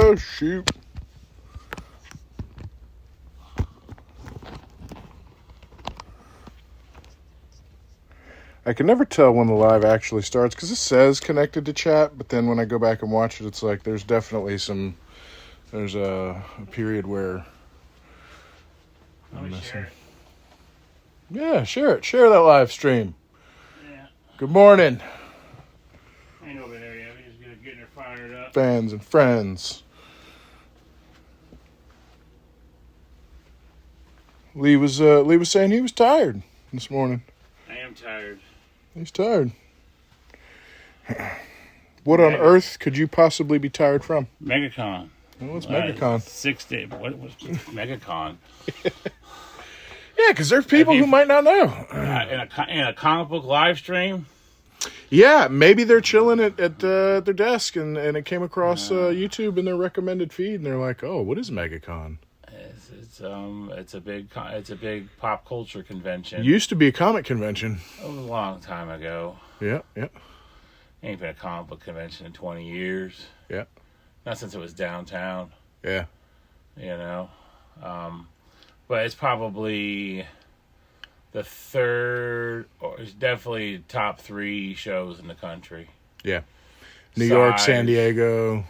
Oh, shoot. I can never tell when the live actually starts because it says connected to chat, but then when I go back and watch it, it's like there's definitely there's a period where I'm missing. Yeah, share it. Share that live stream. Yeah. Good morning. Ain't over there yet. We're just getting her fired up. Fans and friends. Lee was saying he was tired this morning. I am tired. He's tired. What on earth could you possibly be tired from? MegaCon. Well, what's MegaCon? 6 days. What was MegaCon? Yeah, because there's people who might not know. In a comic book live stream? Yeah, maybe they're chilling at their desk and it came across YouTube in their recommended feed, and they're like, "Oh, what is MegaCon?" It's a big pop culture convention. Used to be a comic convention. It was a long time ago. Yeah. Ain't been a comic book convention in 20 years. Yeah. Not since it was downtown. Yeah. You know, but it's probably the third, or it's definitely top 3 shows in the country. Yeah. New York, San Diego.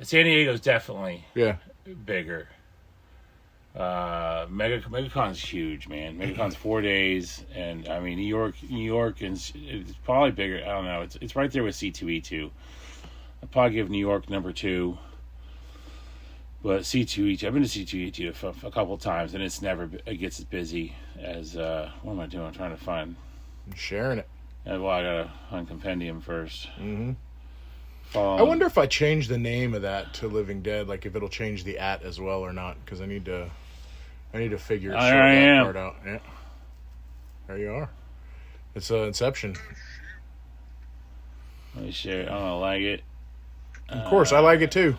San Diego's definitely bigger. MegaCon's huge, man. MegaCon's 4 days, and I mean New York is it's probably bigger. I don't know. It's right there with C2E2. I'd probably give New York number 2, but C2E2. I've been to C2E2 a couple times, and it gets as busy as what am I doing? I'm trying to find. I'm sharing it. Well, I gotta find Compendium first. Mm-hmm. I wonder if I change the name of that to Living Dead, like if it'll change the @ as well or not, because I need to figure that part out. Yeah. There you are. It's Inception. Let me share it. I don't like it. Of course, I like it too.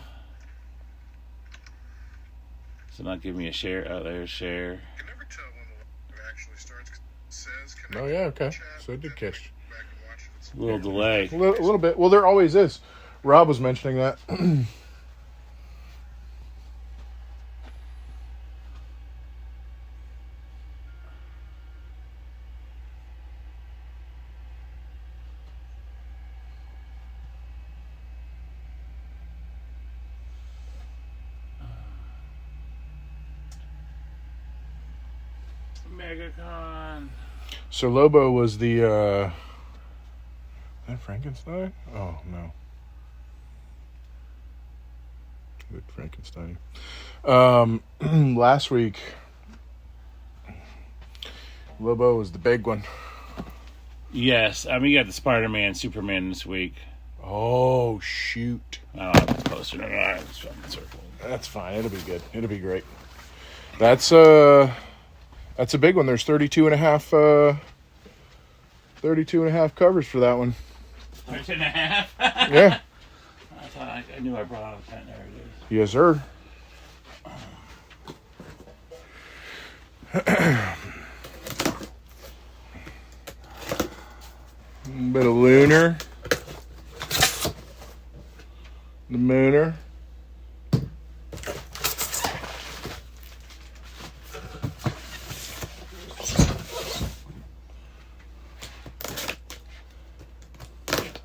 So not give me a share. Oh, there's share. Can never tell when the live actually starts. It says oh yeah, okay. So it did catch. A little delay. A little bit. Well, there always is. Rob was mentioning that. MegaCon. So Lobo was the is that Frankenstein? Oh no. Good Frankenstein. Last week Lobo was the big one. Yes, I mean you got the Spider-Man, Superman this week. Oh shoot! I don't know if it's posted or not. It's fucking circle. That's fine. It'll be good. It'll be great. That's a big one. There's 32 and a half covers for that one. 32 and a half? Yeah. I knew I brought out a pen. There it is. Yes, sir. Bit of Lunar. The Mooner.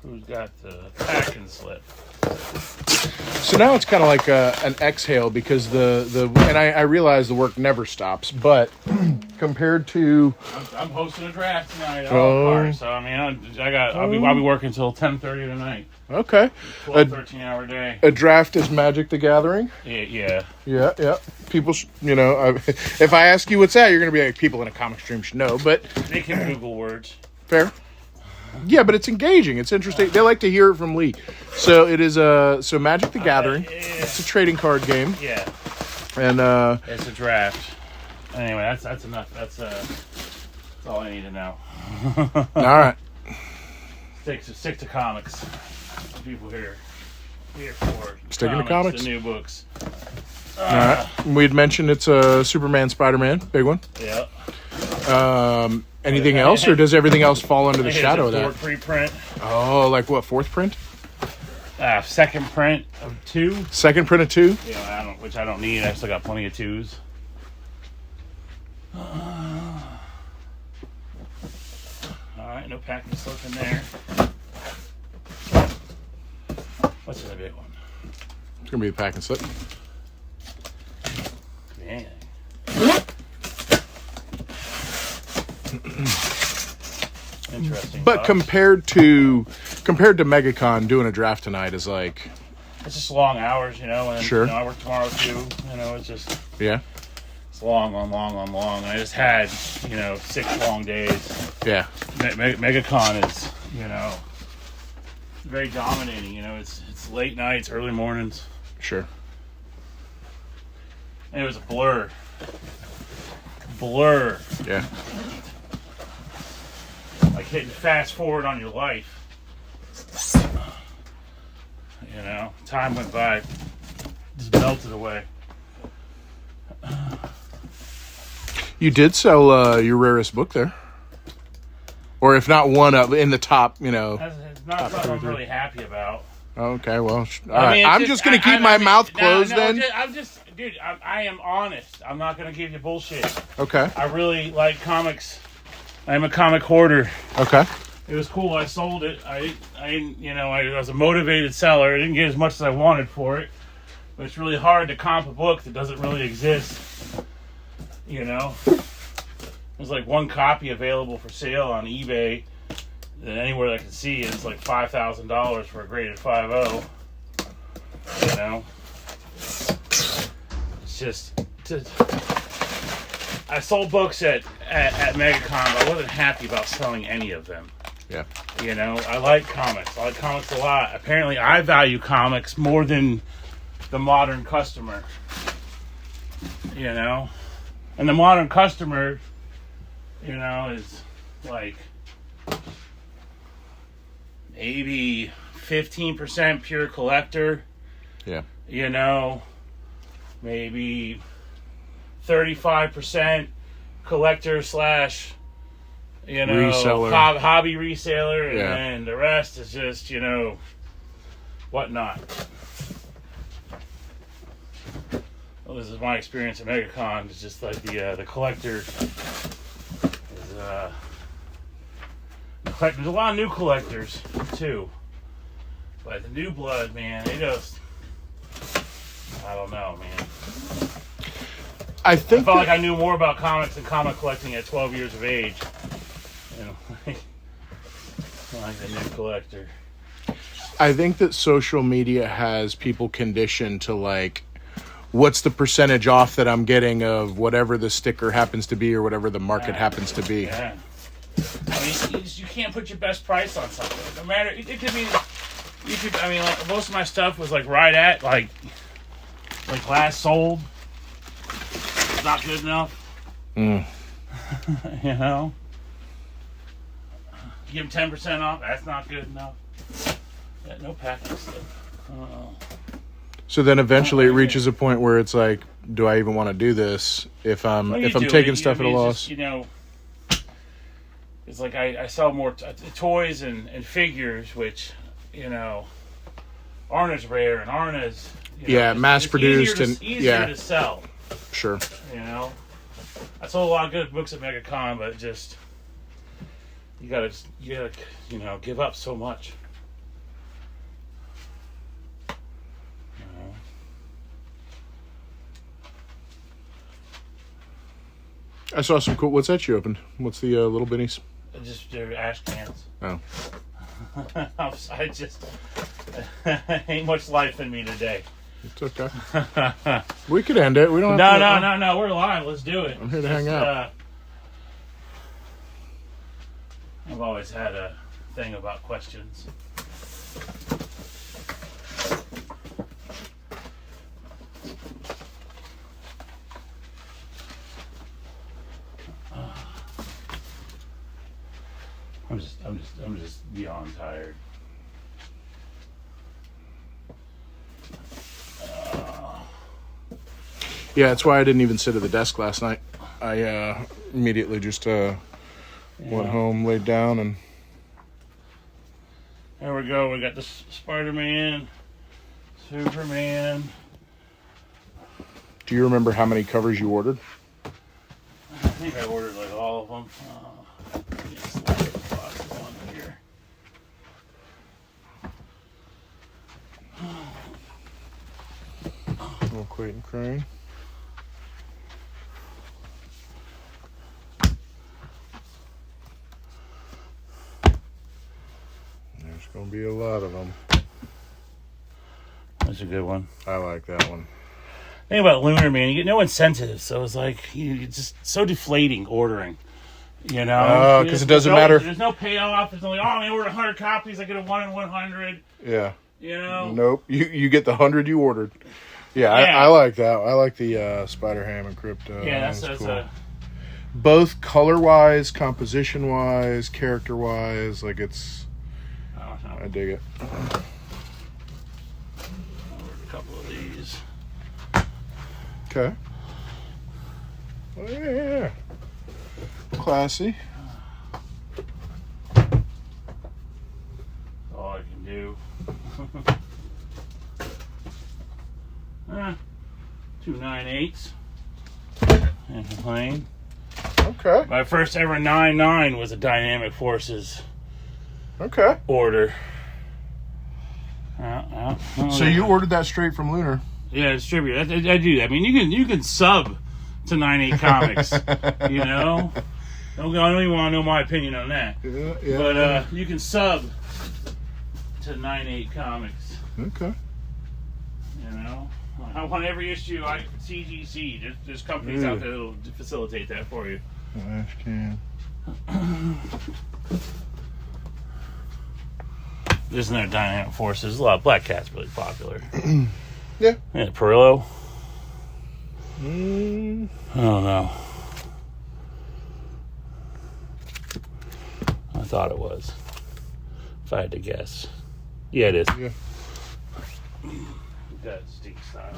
Who's got the packing slip? So now it's kind of like an exhale because and I realize the work never stops, but compared to I'm hosting a draft tonight. So I mean, I'll be working until 10:30 tonight. Okay, 13-hour day. A draft is Magic the Gathering. Yeah. People, if I ask you what's that, you're gonna be like, people in a comic stream should know, but They can Google words. Fair. Yeah, but it's engaging. It's interesting. They like to hear it from Lee. So it is so Magic the Gathering. It's a trading card game. Yeah. And it's a draft. Anyway, that's enough. That's all I need to know. All right. Stick to comics. People here for sticking to comics. The new books. All right. We'd mentioned it's a Superman, Spider-Man, big one. Yeah. Anything else, or does everything else fall under the shadow of that? Preprint. Oh, like what? Fourth print? second print of 2. Second print of 2. You know, which I don't need. I still got plenty of 2s. All right, no packing slip in there. What's the big one? It's gonna be the pack and slip. Man. Interesting. But compared to MegaCon, doing a draft tonight is like, it's just long hours, you know. And Sure. you know, I work tomorrow too. You know, it's just yeah, it's long. And I just had 6 long days. yeah, MegaCon is very dominating. You know, it's late nights, early mornings. sure. And it was a blur. Yeah, Like hitting fast forward on your life. You know, time went by, just melted away. you did sell your rarest book there, or if not one up in the top. It's not something I'm really happy about. Okay, well, all I right. mean, I'm just gonna keep my mouth closed no, then. Dude, I am honest. I'm not gonna give you bullshit. Okay, I really like comics. I'm a comic hoarder. okay, It was cool. I sold it. I was a motivated seller. I didn't get as much as I wanted for it. But it's really hard to comp a book that doesn't really exist. You know? There's like one copy available for sale on eBay that anywhere that I can see is like $5,000 for a graded 5.0. You know? It's just... I sold books at MegaCon, but I wasn't happy about selling any of them. yeah, You know, I like comics. I like comics a lot. Apparently, I value comics more than the modern customer. You know? And the modern customer, is like maybe 15% pure collector. yeah, You know, maybe 35% collector slash Reseller. hobby reseller, and Yeah. then the rest is just whatnot. Well, this is my experience at MegaCon. It's just like the collector is there's a lot of new collectors too, but the new blood, man, they just I don't know, man. I I think felt like I knew more about comics and comic collecting at 12 years of age. Like the new collector. I think that social media has people conditioned to like, what's the percentage off that I'm getting of whatever the sticker happens to be or whatever the market happens to be. Yeah. I mean, you can't put your best price on something. No matter, it could be, like most of my stuff was like right at like last sold. It's not good enough. Mm. You know? Give them 10% off, that's not good enough. Yeah, no packing slip. So then eventually it reaches a point where it's like, do I even want to do this if I'm taking stuff at a loss? It's like I sell more toys and figures, which aren't as rare and aren't as mass produced and easier to sell. Sure. I sold a lot of good books at MegaCon, but just you gotta give up so much. I saw some cool. What's that you opened? What's the little binnies? Just they're ash cans. Oh. I just ain't much life in me today. It's okay. We could end it. We don't have to. No. We're live. Let's do it. I'm here to hang out. I've always had a thing about questions. I'm just beyond tired. Yeah, that's why I didn't even sit at the desk last night. I immediately just went home, laid down, and There we go. We got the Spider-Man, Superman. Do you remember how many covers you ordered? I think I ordered like all of them. Just slide the box on here. Little Clayton Crane. There's going to be a lot of them. That's a good one. I like that one. Thing about Lunar, man, you get no incentives, so it's like it's just so deflating ordering. You know, because it doesn't matter. There's no payoff. There's only I ordered 100 copies. I get a 1 in 100. Yeah. You know. Nope. You get the 100 you ordered. Yeah, Yeah. I like that. I like the Spider-Ham and Crypto. Yeah, that's cool. Both color-wise, composition-wise, character-wise, like it's. I dig it. ordered a couple of these. Okay. Oh, yeah. Classy. All I can do. 2 9/8. And complain. Okay. My first ever 9/9 was a Dynamic Forces Okay. order. So you ordered that straight from Lunar. Yeah, distribute. I do. I mean, you can sub to 9/8 Comics. You know, I don't even want to know my opinion on that. Yeah. But you can sub to 9/8 Comics. Okay. You know, I want every issue. CGC. There's companies out there that'll facilitate that for you. Ash can. There's another Dynamic Forces. A lot of Black Cat's really popular. Yeah. Yeah, Perillo. I Mm. don't know. I thought it was. If I had to guess. Yeah, it is. Yeah. That Steve style.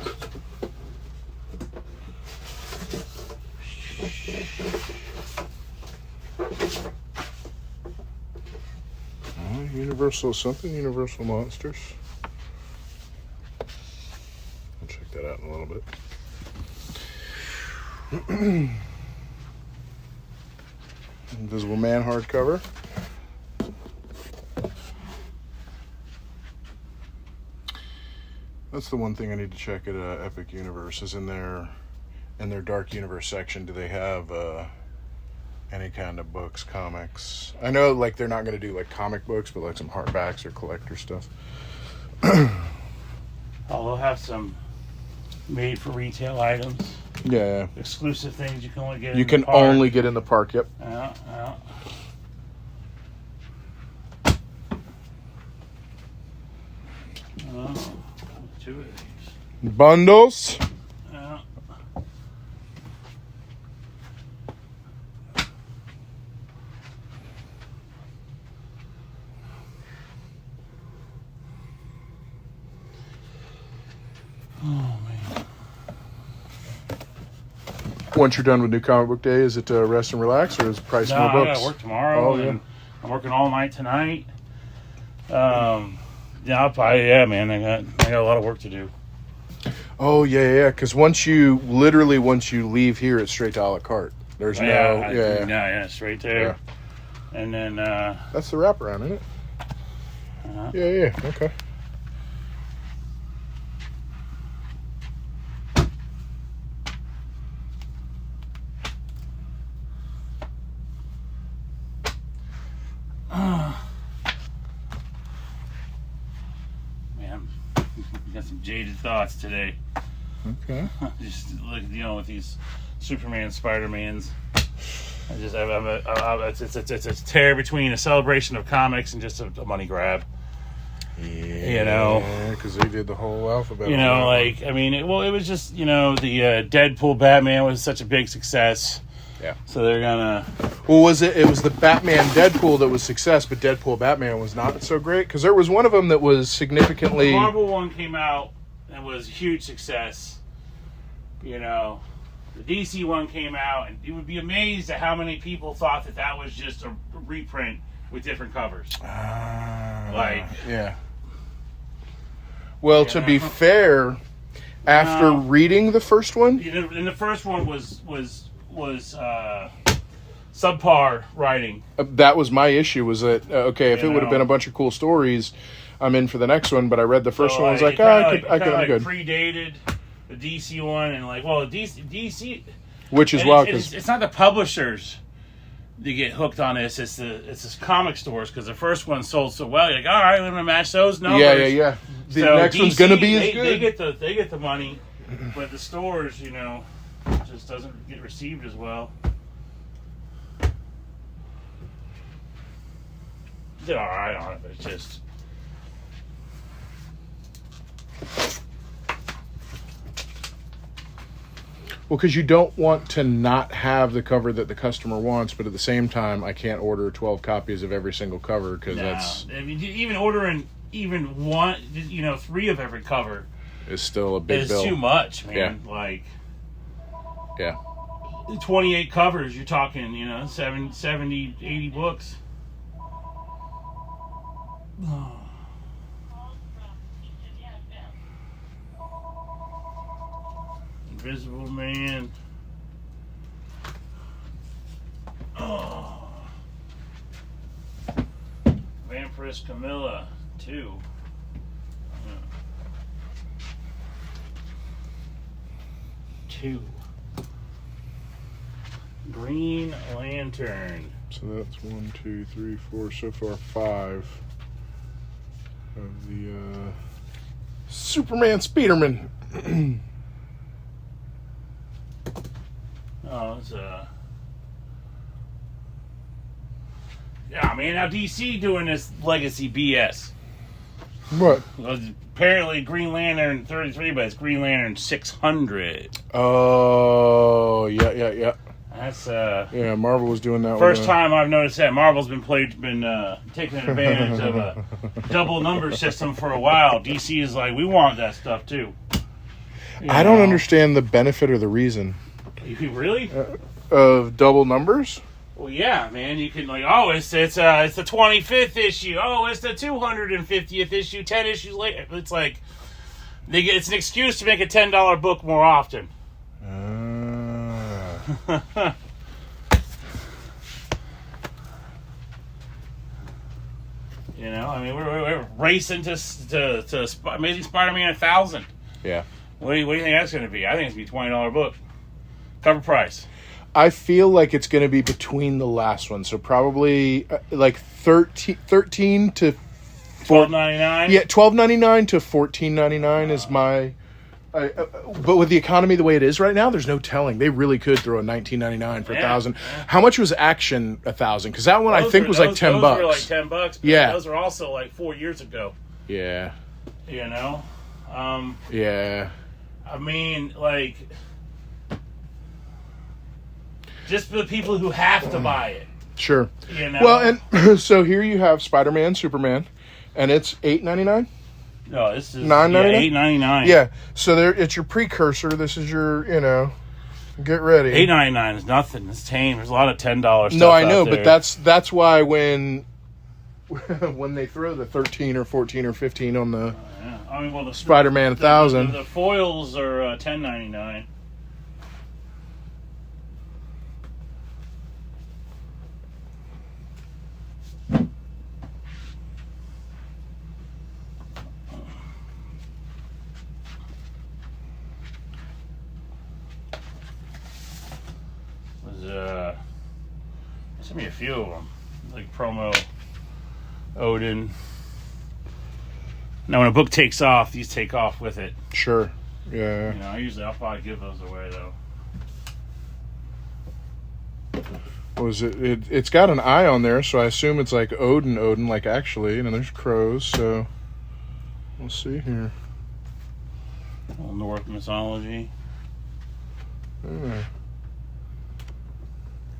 Universal something. Universal Monsters. I'll check that out in a little bit. Invisible Man hardcover. That's the one thing I need to check at Epic Universe is in their Dark Universe section. Do they have any kind of books, comics? I know like they're not going to do like comic books, but like some hardbacks or collector stuff. Oh, they'll have some made for retail items. Yeah, Exclusive things you can only get you in can the park. only get in the park. Yep. Yeah. Oh, 2 of these. Bundles. Yeah. Oh man. Once you're done with New Comic Book Day, is it rest and relax, or is it price No, more I books? gotta work tomorrow. Oh, yeah. And I'm working all night tonight. Yeah, man. I got a lot of work to do. Oh yeah. Because once you leave here, it's straight to a la carte. There's Straight there. Yeah. And then That's the wraparound, isn't it? Yeah. Okay. man, got some jaded thoughts today. Okay. Just like with these Superman, Spider-Mans. It's a tear between a celebration of comics and just a money grab. Yeah, because they did the whole alphabet. It was just the Deadpool Batman was such a big success. Yeah. So they're gonna. Well, it was the Batman Deadpool that was success, but Deadpool Batman was not so great because there was one of them that was significantly. The Marvel one came out and was a huge success. The DC one came out, and you would be amazed at how many people thought that was just a reprint with different covers. Like, yeah. Well, to be know. fair, after reading the first one, And the first one was subpar writing. that was my issue. Was that okay? If it would have been a bunch of cool stories, I'm in for the next one. But I read the first one. I was like, I'm good. Predated the DC one, and like, well, DC, Which is and wild it's, because it's not the publishers that get hooked on this. It's the comic stores, because the first one sold so well. You're like, all right, I'm gonna match those numbers. yeah. The So next DC, one's gonna be as they good. they get the money, but the stores, just doesn't get received as well. Did all right on it, but it's just. Well, because you don't want to not have the cover that the customer wants, but at the same time, I can't order 12 copies of every single cover because that's I mean, even ordering even one, 3 of every cover is still a big is bill. too much, man. Yeah. Like Yeah. 28 covers, you're talking, 70, 80 books. Invisible Man. Oh. Vampiress Camilla 2. Two. Green Lantern. So that's 1, 2, 3, 4, so far 5 of the Superman Spiderman. Oh, it's yeah, man. Now DC doing this legacy BS. What? Well, apparently Green Lantern 33, but it's Green Lantern 600. Oh, yeah. That's Yeah, Marvel was doing that. first with, time I've noticed that Marvel's been taking advantage of a double number system for a while. DC is like, we want that stuff too. I don't understand the benefit or the reason You really? of double numbers. Well, yeah, man. You can it's the 25th issue. Oh, it's the 250th issue. 10 issues later, it's like it's an excuse to make a $10 book more often. I mean, we're racing to Amazing Spider-Man 1000. Yeah. What do you think that's going to be? I think it's going to be a $20 book. Cover price. I feel like it's going to be between the last one, so probably like 13 to $12.99. Yeah, $12.99 to $14.99 is my. But with the economy the way it is right now, there's no telling. They really could throw a $19.99 for 1,000. Yeah. How much was Action 1,000? Because that one I think was like $10. Those were like $10. But Yeah. those were also like 4 years ago. Yeah. Yeah. I mean, like, just for the people who have to buy it. Sure. Well, and so here you have Spider-Man, Superman, and it's $8.99. No, this is $9.99? $8.99. Yeah. So there, it's your precursor. This is your, get ready. $8.99 is nothing. It's tame. There's a lot of $10 stuff. No, I know, out there. but that's why when they throw the 13 or 14 or 15 on the Yeah. I mean, well, the Spider-Man 1,000. The foils are $10.99. Sent me a few of them, like promo Odin. Now, when a book takes off, these take off with it. Sure. Yeah. I'll probably give those away though. Was it? It's got an eye on there, so I assume it's like Odin, like actually. And there's crows, so we'll see here. Little Norse mythology. Yeah.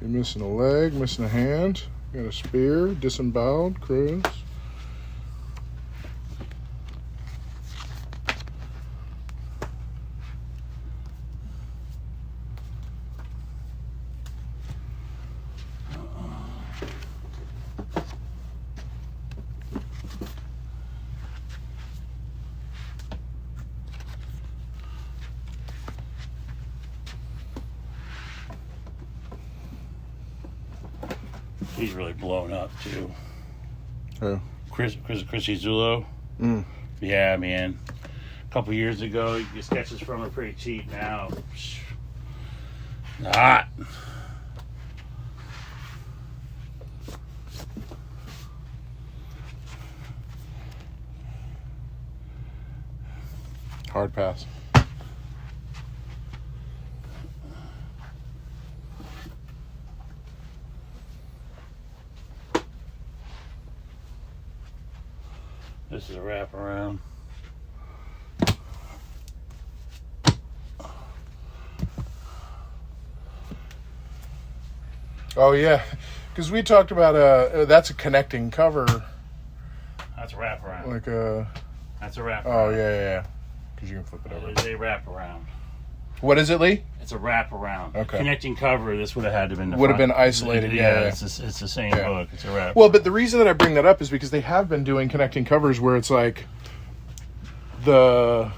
You're missing a leg, missing a hand. Got a spear, disemboweled, crows. He's really blown up too. Who? Chris Zulo. Mm. Yeah, man. A couple years ago, the sketches from are pretty cheap now. Not. Hard pass. This is a wraparound. Oh yeah, because we talked about that's a connecting cover, That's a wraparound. like a. That's a wraparound. Oh yeah. Because you can flip it over. It is a wraparound. What is it, Lee? It's a wraparound. Okay. Connecting cover. This would have had to been. Would have been isolated. Yeah. It's the same Yeah. book. It's a wraparound. Well, but the reason that I bring that up is because they have been doing connecting covers where it's like the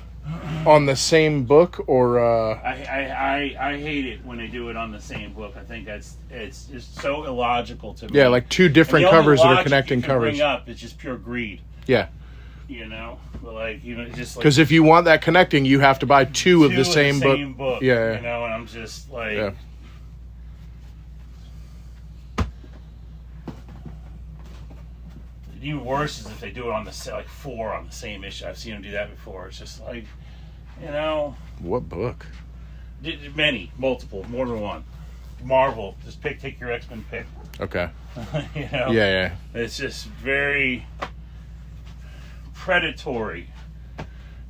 on the same book or I hate it when they do it on the same book. I think it's just so illogical to me. yeah, like two And different the only covers that are logic connecting you can covers. Bring up is just pure greed. Yeah, You know, but like just like because if you want that connecting, you have to buy two of the same book. book. Yeah. You know, and I'm just like. Yeah. Even worse is if they do it on the like 4 on the same issue. I've seen them do that before. It's just like, you know, What book? many, multiple, more than one. Marvel, just take your X-Men pick. Okay. You know, Yeah. it's just very predatory.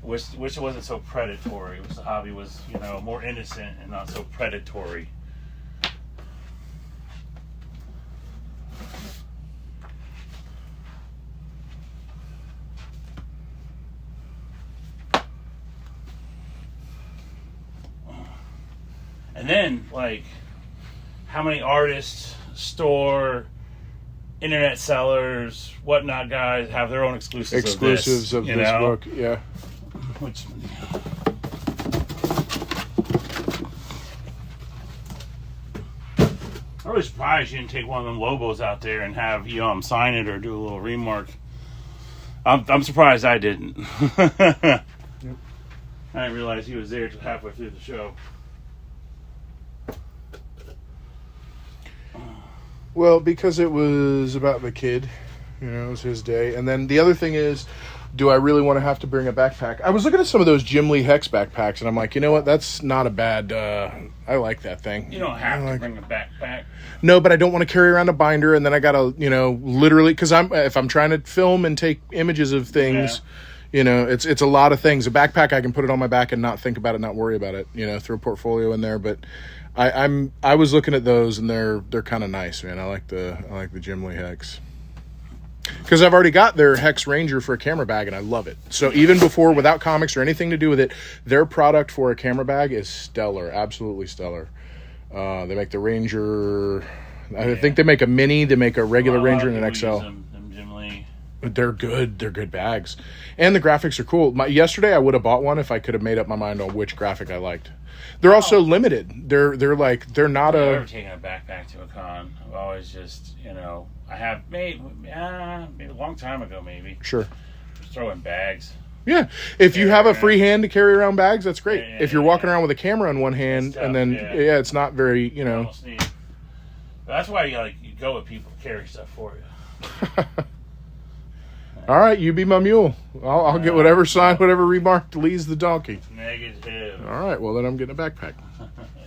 Wish it wasn't so predatory. Wish the hobby was, you know, more innocent and not so predatory. And then, like, how many artists, store, internet sellers, whatnot guys have their own exclusives of you this know? book. Yeah. Which, I'm really surprised you didn't take one of them Lobos out there and have sign it or do a little remark. I'm surprised I didn't. I didn't realize he was there till halfway through the show. Well, because it was about the kid, you know, it was his day. And then the other thing is, do I really want to have to bring a backpack? I was looking at some of those Jim Lee Hex backpacks, and I'm like, you know what? That's not a bad. I like that thing. You don't have to bring a backpack. No, but I don't want to carry around a binder, and then I gotta, literally, because if I'm trying to film and take images of things, it's a lot of things. A backpack, I can put it on my back and not think about it, not worry about it. Throw a portfolio in there, but. I was looking at those and they're kind of nice, man. I like the Jim Lee Hex because I've already got their Hex Ranger for a camera bag and I love it. So even before, without comics or anything to do with it, their product for a camera bag is stellar, absolutely stellar. They make the Ranger. I think they make a mini. They make a regular Ranger and an XL. Them Jim Lee. They're good. They're good bags, and the graphics are cool. Yesterday I would have bought one if I could have made up my mind on which graphic I liked. They're also limited. They're not I've a. never taken a backpack to a con. I've always just, I have maybe a long time ago, maybe. Sure. Just throw in bags. Yeah. If you have a free hand to carry around bags, that's great. Yeah, if you're walking around with a camera in one hand tough, and then yeah. it's not very, You almost need. That's why you go with people who carry stuff for you. All right, you be my mule. I'll get whatever sign, whatever remark Lee's the donkey. Negative. All right, well then I'm getting a backpack.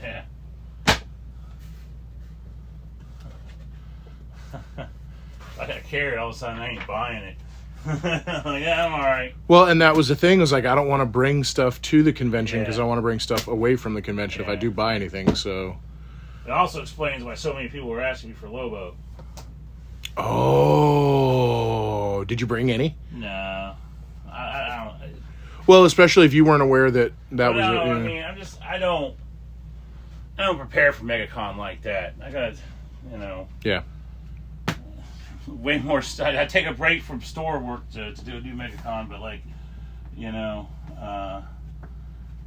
Yeah. I got carried, all of a sudden I ain't buying it. Yeah, I'm all right. Well, and that was the thing, was like I don't want to bring stuff to the convention because Yeah. I want to bring stuff away from the convention if I Yeah. do buy anything. So. It also explains why so many people were asking me for Lobo. Oh, did you bring any? No, I don't. Well, especially if you weren't aware that was it. No, Yeah. I mean, I don't prepare for MegaCon like that. I got, Yeah. way more stuff. I take a break from store work to do a new MegaCon, but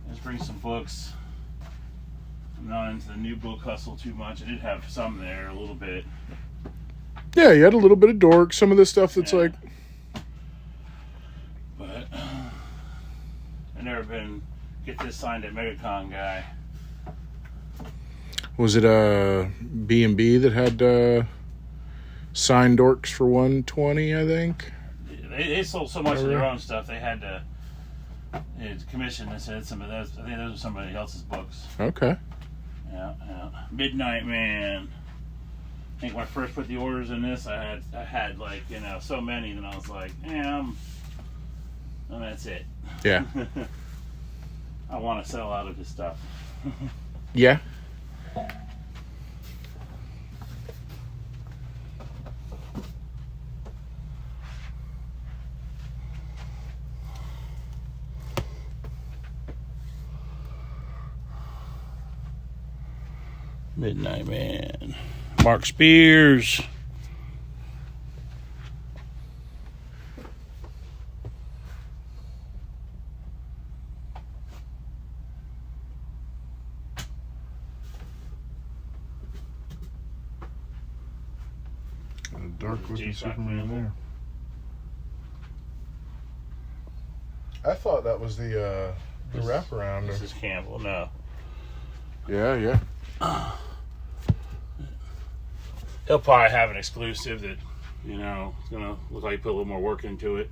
just bring some books. I'm not into the new book hustle too much. I did have some there a little bit. Yeah, you had a little bit of dork. Some of the stuff that's like, But I've never been get this signed at MegaCon guy. was it B&B that had signed dorks for 120? I think. They sold so much of their own stuff. They had to commission. They said some of those. I think those were somebody else's books. Okay. Yeah. Midnight Man. I think when I first put the orders in this, I had like so many. Then I was like, and that's it. Yeah. I want to sell out of his stuff. Yeah. Midnight Man. Mark Spears. Dark looking J-Sock Superman Campbell. there. I thought that was the wraparound. This is Campbell. No. Yeah. He'll probably have an exclusive that, it's going to look like he put a little more work into it.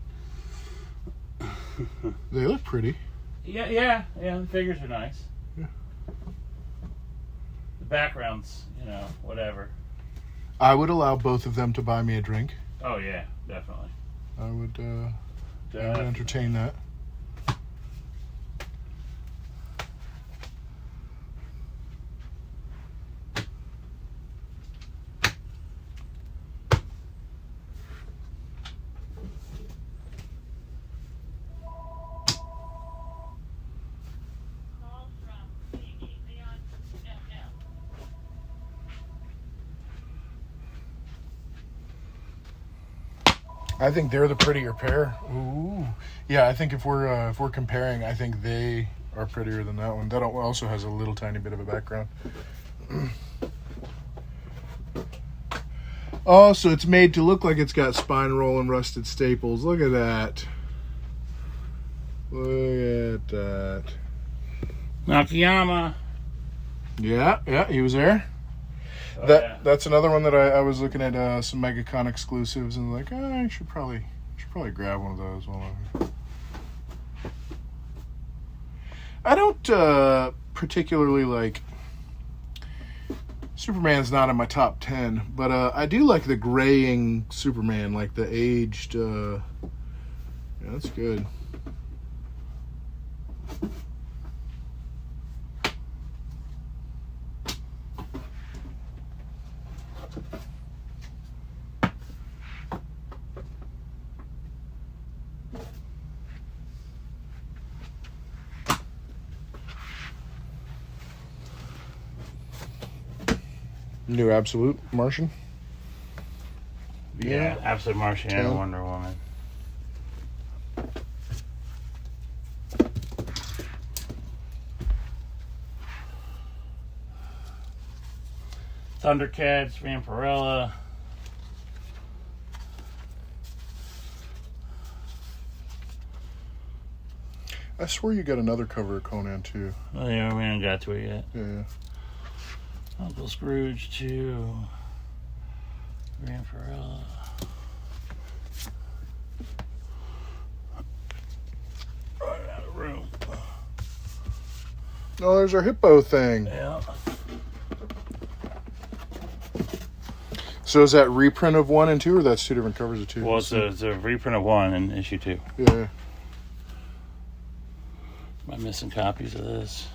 They look pretty. Yeah, the figures are nice. Yeah. The background's, whatever. I would allow both of them to buy me a drink. Oh, yeah, definitely. I would entertain that. I think they're the prettier pair. Ooh, yeah. I think if we're comparing, I think they are prettier than that one. That also has a little tiny bit of a background. Oh, so it's made to look like it's got spine roll and rusted staples. Look at that. Look at that. Nakayama. Yeah, he was there. Oh, That's another one that I was looking at some MegaCon exclusives and like, I should probably grab one of those. I don't particularly like Superman's not in my top 10, but I do like the graying Superman, like the aged. Yeah, that's good. New Absolute Martian. Yeah, Absolute Martian and 10. Wonder Woman. Thundercats, Vampirella. I swear you got another cover of Conan too. Oh yeah, we haven't got to it yet. Yeah. Uncle Scrooge 2. Vampirella. Right out of room. Oh, there's our hippo thing. Yeah. So is that reprint of 1 and 2, or that's two different covers of 2? Well, it's a reprint of 1 in issue 2. Yeah. Am I missing copies of this?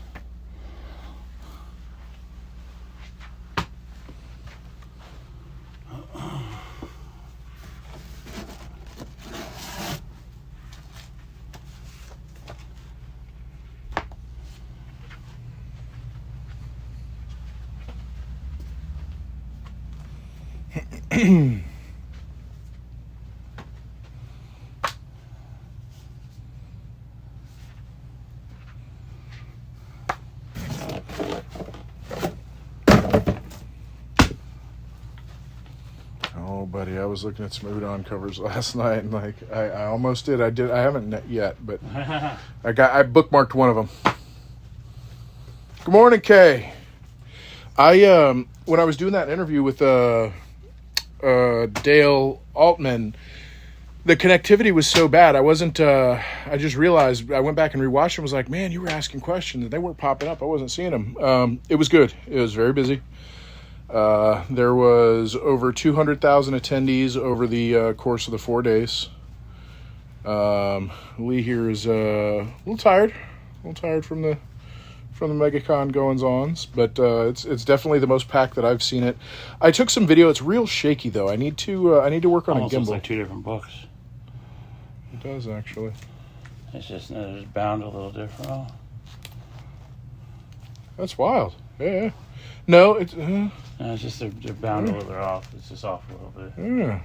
Oh, buddy. I was looking at some Udon covers last night, and like I almost did. I haven't yet, but I bookmarked one of them. Good morning, Kay. When I was doing that interview with Dale Altman, the connectivity was so bad. I just realized, I went back and rewatched and was like, man, you were asking questions and they weren't popping up. I wasn't seeing them. It was good. It was very busy. There was over 200,000 attendees over the course of the 4 days. Lee here is a little tired from the MegaCon goings-ons, but it's definitely the most packed that I've seen it. I took some video. It's real shaky though. I need to work on Almost a looks gimbal. like two different books. It does actually. It's just bound a little different. Oh. That's wild. Yeah. No, it's No, it's just they're bound a little bit off. It's just off a little bit. yeah.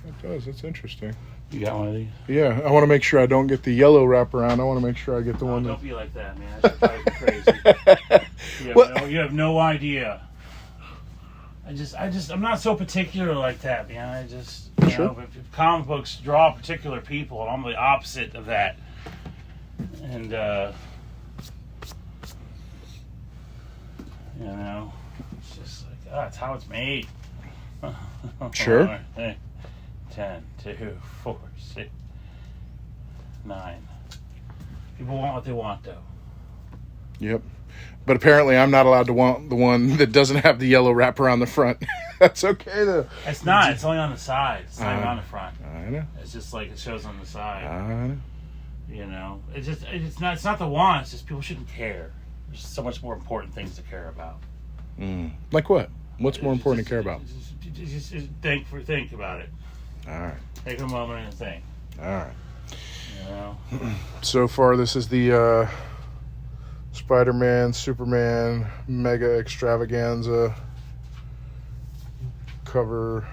It does. It's interesting. You got one of these? Yeah, I want to make sure I don't get the yellow wraparound. I want to make sure I get the one Don't that. be like that, man. That should drive you crazy. You have no idea. I'm not so particular like that, man. You Sure. know, but comic books draw particular people, and I'm the opposite of that. And, you know, it's just like, that's how it's made. Sure. 10, 2, 4, 6, 9. People want what they want, though. Yep. But apparently, I'm not allowed to want the one that doesn't have the yellow wrap around the front. That's okay though. It's not. It's only on the side. It's not even on the front. I know. It's just like it shows on the side. I know. You know, it's not the want. It's just people shouldn't care. There's so much more important things to care about. Like what? What's more important to care about? Just think about it. All right. Take a moment and think. All right. You know. So far, this is the Spider-Man, Superman, Mega Extravaganza cover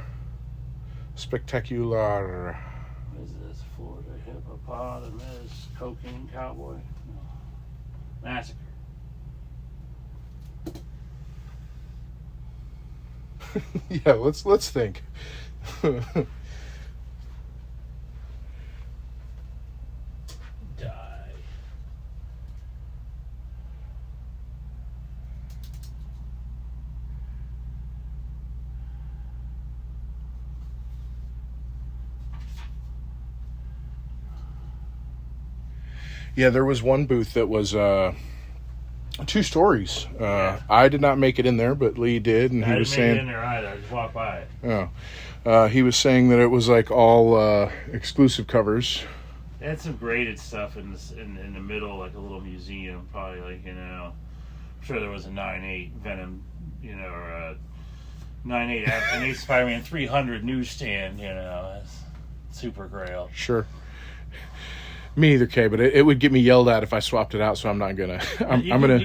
spectacular. What is this? Florida hippopotamus, cocaine cowboy, no. Massacre. Yeah, let's think. Die. Yeah, there was one booth that was 2 stories. I did not make it in there, but Lee did, and he I was didn't make it in saying, there either. I just walked by it. he was saying that it was like all exclusive covers. They had some graded stuff in the middle, like a little museum, probably like, you know, I'm sure there was a 9.8 Venom, you know, or a 9.8 Amazing Spider-Man 300 newsstand, you know, that's super grail. Sure. Me either, Kay, but it would get me yelled at if I swapped it out, so I'm not gonna. I'm gonna.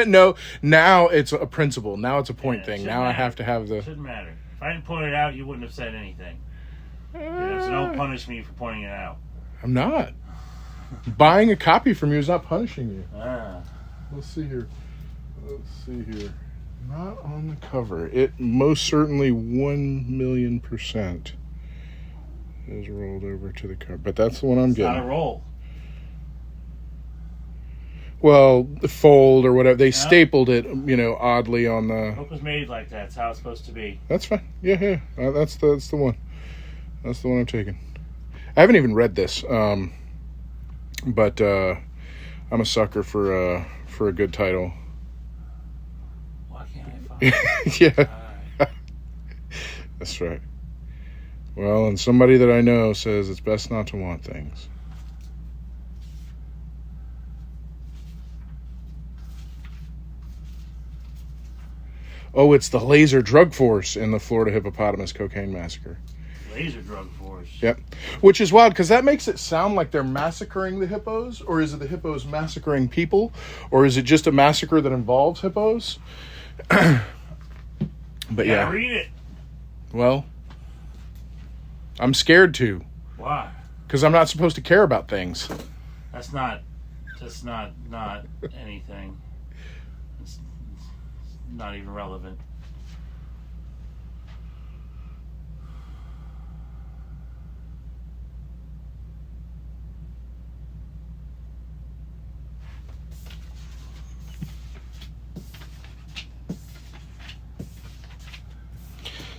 No, now it's a principle. Now it's a point thing. Now I have to have the. Shouldn't matter. If I didn't point it out, you wouldn't have said anything. You know, so don't punish me for pointing it out. I'm not. Buying a copy from you is not punishing you. Ah. Let's see here. Not on the cover. It most certainly 1,000,000% is rolled over to the cover, but that's the one I'm It's getting. not a roll. Well, the fold or whatever. They stapled it, you know, oddly on the. Book was made like that. It's how it's supposed to be. That's fine. Yeah. That's the one. That's the one I'm taking. I haven't even read this, but I'm a sucker for a good title. Why can't I find it? Yeah, All right. that's right. Well, and somebody that I know says it's best not to want things. Oh, it's the laser drug force in the Florida hippopotamus cocaine massacre. Laser drug force. Yep. Which is wild because that makes it sound like they're massacring the hippos, or is it the hippos massacring people, or is it just a massacre that involves hippos? But yeah. Read it. Well, I'm scared to Why? because I'm not supposed to care about things. That's not anything. not even relevant.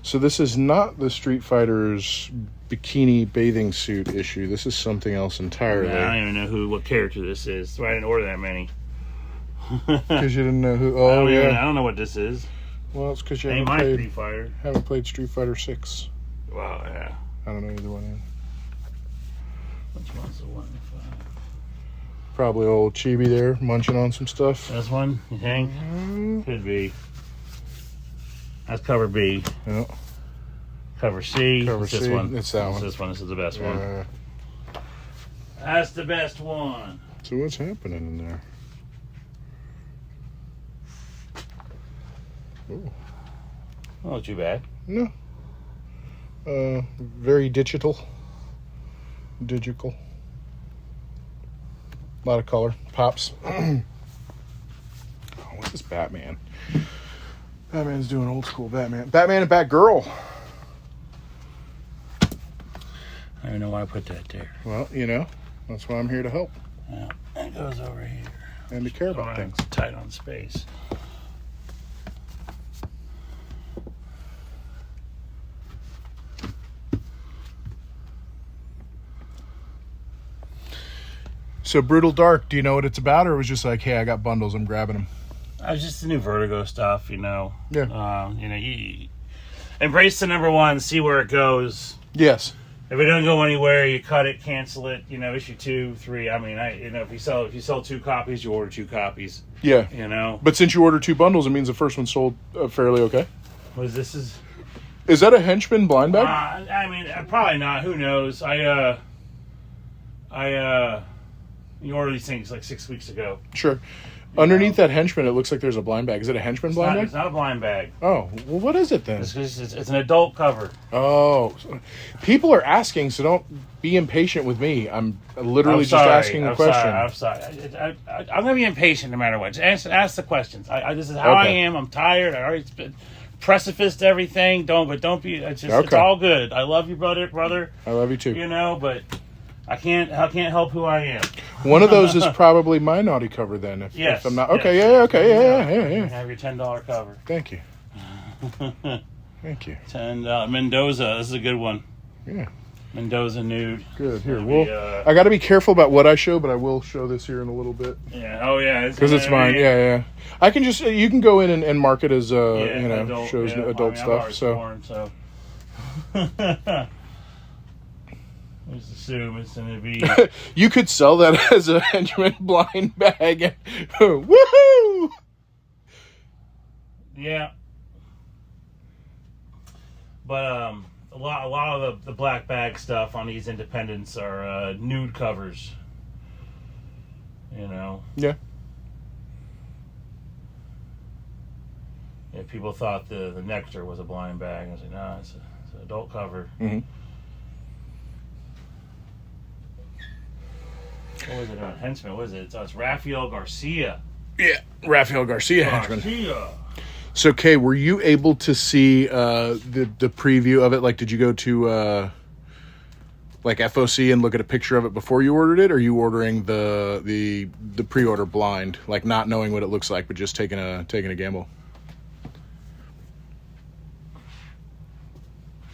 So this is not the Street Fighter's bikini bathing suit issue. This is something else entirely. Yeah, I don't even know what character this is. That's why I didn't order that many. Because you didn't know who. I Oh I yeah. don't know what this is. Well, it's because you Ain't my haven't Street Fighter. played Street Fighter 6. Wow, yeah. I don't know either one. Which one's the one? Probably old Chibi there munching on some stuff. This one, you think? Mm, Could be. That's cover B. yeah. Cover C. Cover It's this C. one. It's that It's one. this one. This is the best one. Uh, That's the best one. so what's happening in there? Ooh. Not too bad. No. Very digital. Digital. A lot of color. Pops. Oh, what's this Batman? Batman's doing old school Batman. Batman and Batgirl. I don't know why I put that there. Well, you know, that's why I'm here to help Yeah, it goes over here. and to care about Alright, things. it's tight on space. So Brutal Dark, do you know what it's about, or it was just like, hey, I got bundles, I'm grabbing them? It's just the new Vertigo stuff, you know. Yeah. You embrace the number one, see where it goes. Yes. If it doesn't go anywhere, you cut it, cancel it. You know, issue 2, 3. I mean, if you sell 2 copies, you order 2 copies. Yeah. You know. But since you order 2 bundles, it means the first one sold fairly okay. What is this? Is that a henchman blind bag? I mean, probably not. Who knows? You ordered these things like 6 weeks ago. Sure. Underneath that henchman, it looks like there's a blind bag. Is it a henchman blind It's bag? not a blind bag. Oh, well, what is it then? It's an adult cover. Oh, people are asking, so don't be impatient with me. I'm literally just asking the question. I'm sorry. I'm going to be impatient no matter what. Just ask the questions. This is how I Okay. am. I'm tired. I already precificed everything. Don't be. It's Okay. all good. I love you, brother. I love you too. You know, but I can't help who I am. One of those is probably my naughty cover then. If Yes. I'm not yes. okay, yeah, okay, yeah. Have your $10 cover. Thank you. Thank you. Mendoza. This is a good one. Yeah, Mendoza nude. good. Here, Gonna well, be, I got to be careful about what I show, but I will show this here in a little bit Yeah. Oh yeah. because it's mine. Yeah. I can just you can go in and mark it as adult, shows yeah. adult I'm stuff. already So born, so. Just assume it's going to be. you could sell that as a henchman blind bag. Woohoo! Yeah. But a lot of the black bag stuff on these independents are nude covers. You know. Yeah. Yeah, people thought the Nectar was a blind bag. I was like, no, it's an adult cover. Mhm. What was it on Henchman? What is it? It's Rafael Garcia. Yeah, Rafael Garcia henchman. Garcia. So, Kay, were you able to see the preview of it? Like, did you go to like FOC and look at a picture of it before you ordered it, or are you ordering the pre-order blind, like not knowing what it looks like, but just taking a gamble?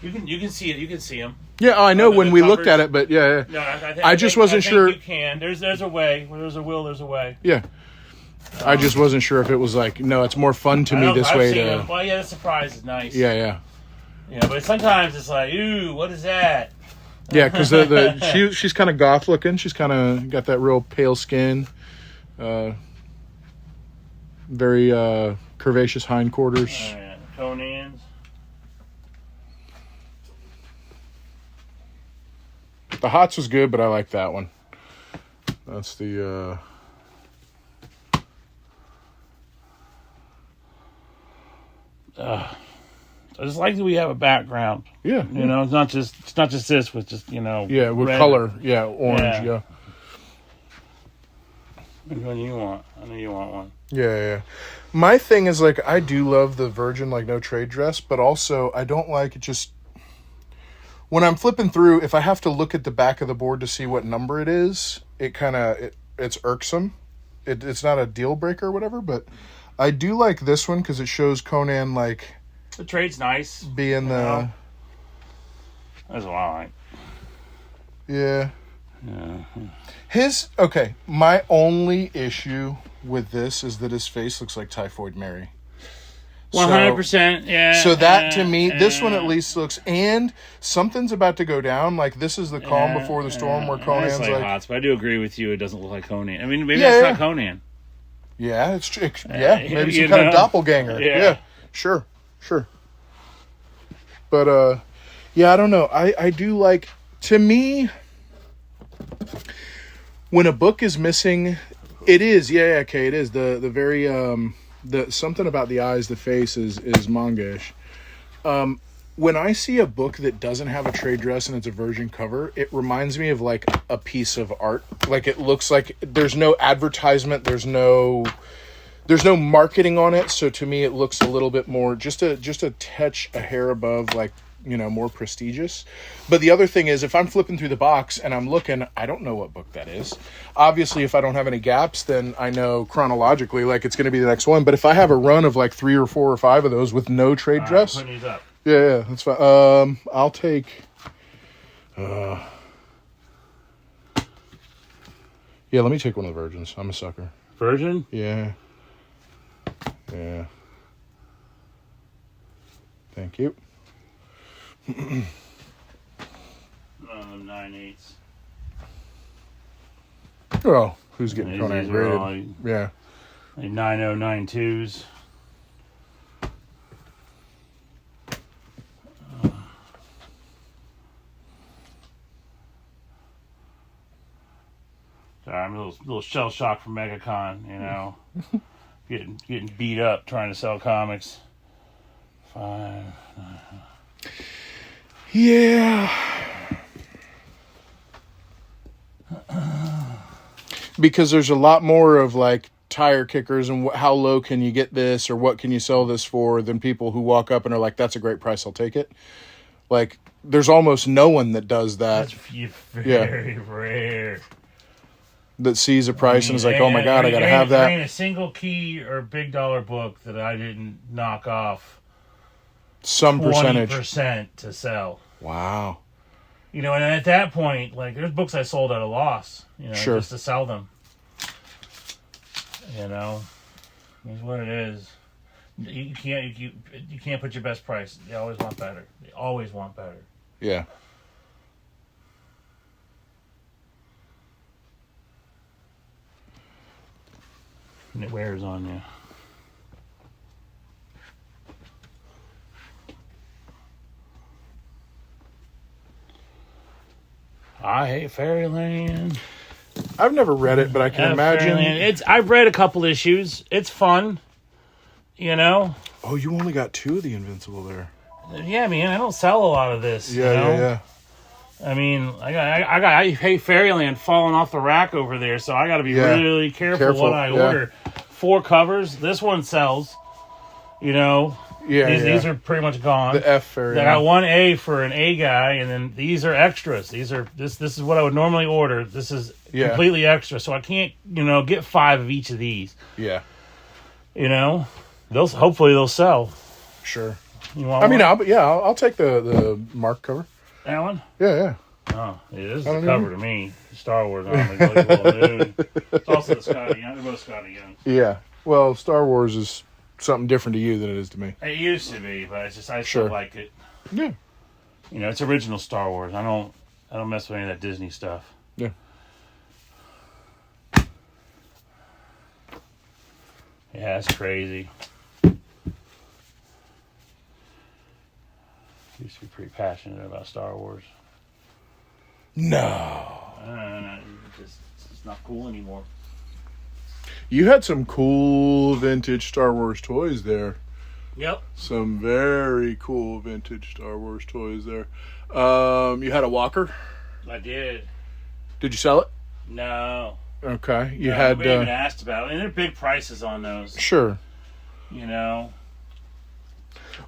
You can see it. You can see them. Yeah, I know The when we covers. looked at it, but yeah. No, I just wasn't sure- You can. There's a way. Where there's a will, there's a way. Yeah. I just wasn't sure if it was like, no, it's more fun to me this I've way seen to. it. Well, yeah, the surprise is nice. Yeah. Yeah, but sometimes it's like, ooh, what is that? Yeah, because she's kind of goth looking. She's kind of got that real pale skin, very curvaceous hindquarters. Oh, yeah. Conan's. The Hots was good, but I like that one. That's the. I just like that we have a background. Yeah, You know, it's not just this with just yeah, with red. color, yeah, orange, Yeah. yeah. Which one you want? I know you want one. Yeah. My thing is, like, I do love the Virgin, like, no trade dress, but also I don't like it just... When I'm flipping through, if I have to look at the back of the board to see what number it is, it kind of... It's irksome. It's not a deal breaker or whatever, but I do like this one because it shows Conan, like... The trade's nice. Being the... know? That's what I like. Yeah. Yeah. Okay, my only issue with this is that his face looks like Typhoid Mary. 100%, yeah. So that, to me, this one at least looks... And something's about to go down. Like, this is the calm before the storm where Conan's like... like... But I do agree with you, it doesn't look like Conan. I mean, maybe Yeah, that's yeah. not Conan. Yeah, it's true. Maybe you some kind of know? doppelganger. Yeah. Yeah, sure. But, yeah, I don't know. I do like... To me, when a book is missing... It is, okay, it is. The very... The something about the eyes, the face is manga-ish. When I see a book that doesn't have a trade dress and it's a Virgin cover, it reminds me of like a piece of art. Like it looks like there's no advertisement, there's no marketing on it. So to me, it looks a little bit more just a touch, a hair above, like, you know, more prestigious. But the other thing is, if I'm flipping through the box and I'm looking, I don't know what book that is. Obviously, if I don't have any gaps, then I know chronologically, like, it's going to be the next one. But if I have a run of like 3 or 4 or 5 of those with no trade dress, Putting these up. yeah, that's fine. I'll take. Yeah, let me take one of the Virgins. I'm a sucker. Virgin? Yeah. Thank you. 9/8. Oh, who's getting These Conan are graded? all Yeah. 9092s. Sorry, I'm a little shell shocked from MegaCon, you know. getting beat up trying to sell comics. 5. Yeah. Because there's a lot more of like tire kickers and how low can you get this or what can you sell this for than people who walk up and are like, that's a great price, I'll take it. Like, there's almost no one that does that. That's very rare. That sees a price and is like, oh my God, I got to have There that. ain't a single key or big dollar book that I didn't knock off Some percentage. 20% to sell. Wow. You know, and at that point, like, there's books I sold at a loss, you know, Sure. just to sell them. You know, it's what it is. You can't put your best price. They always want better. They always want better. Yeah. And it wears on you. I hate Fairyland. I've never read it, but I can imagine. Fairyland. I've read a couple issues. It's fun. You know? Oh, you only got 2 of the Invincible there. Yeah, man, I don't sell a lot of this. Yeah, you know? yeah. I mean, I hate Fairyland falling off the rack over there, so I got to be really careful what I order. 4 covers. This one sells. You know? Yeah, These are pretty much gone. The F Fairyland. I got 1 A for an A guy, and then these are extras. This is what I would normally order. This is completely extra, so I can't, get 5 of each of these. Yeah. Hopefully they'll sell. Sure. You want one? I'll take the Mark cover. That one? Yeah. Oh, yeah, this is the cover to me. Star Wars on the little moon. It's also the Scotty Young. They're both Scotty Young. Yeah. Well, Star Wars is something different to you than it is to me. It used to be, but it's just I still like it. Yeah. It's original Star Wars. I don't mess with any of that Disney stuff. Yeah. Yeah, it's crazy. Used to be pretty passionate about Star Wars. No. It's just not cool anymore. You had some cool vintage Star Wars toys there. Yep. Some very cool vintage Star Wars toys there. You had a Walker. I did. Did you sell it? No. Okay, you had We even asked about it, and they're big prices on those. sure. You know.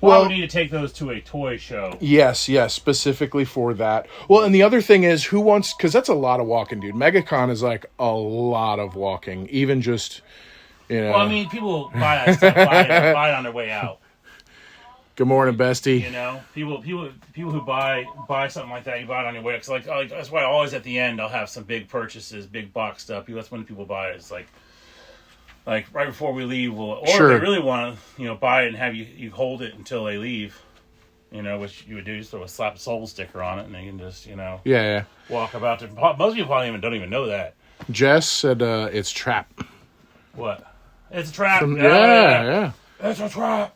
Well- Well, we need to take those to a toy show. Yes, specifically for that. Well, and the other thing is, who wants? Because that's a lot of walking, dude. MegaCon is like a lot of walking, even just Well, I mean, people buy that stuff, buy it on their way out. Good morning, bestie. You know, people who buy something like that, you buy it on your way. Cause like that's why always at the end I'll have some big purchases, big box stuff. That's when people buy it. It's like right before we leave, or Sure. if they really want to, buy it and have you hold it until they leave. Which you would do, just throw a slap soul sticker on it, and they can just Yeah. walk about. Most people probably don't even know that. Jess said it's trap. What? It's a trap. Yeah. It's a trap.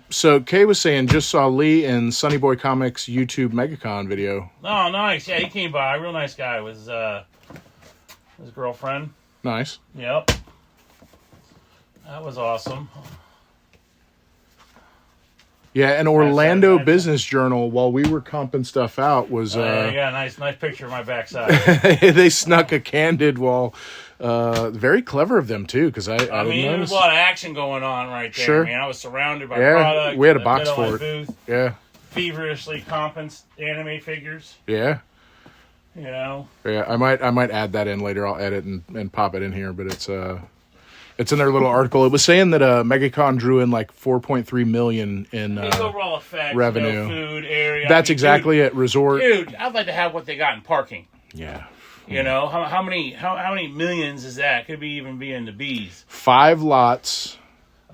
So Kay was saying just saw Lee in Sunny Boy Comics YouTube MegaCon video. Oh, nice. Yeah, he came by. Real nice guy with his girlfriend. Nice. Yep. That was awesome. Yeah, and Orlando nice. Business Journal, while we were comping stuff out, was Yeah, nice picture of my backside. they snuck a candid while very clever of them too, because I I didn't mean, there notice. was a lot of action going on right there. Sure. Man, I was surrounded by Yeah, product. we had a in the box middle of for my it. booth, Yeah, feverishly comping anime figures. yeah. Yeah, I might add that in later. I'll edit and pop it in here, but it's in their little article. It was saying that MegaCon drew in like 4.3 million in overall effects, revenue. Food area. That's exactly it. Resort. Dude, I'd like to have what they got in parking. Yeah. How many millions is that? Could be even be in the B's. 5 lots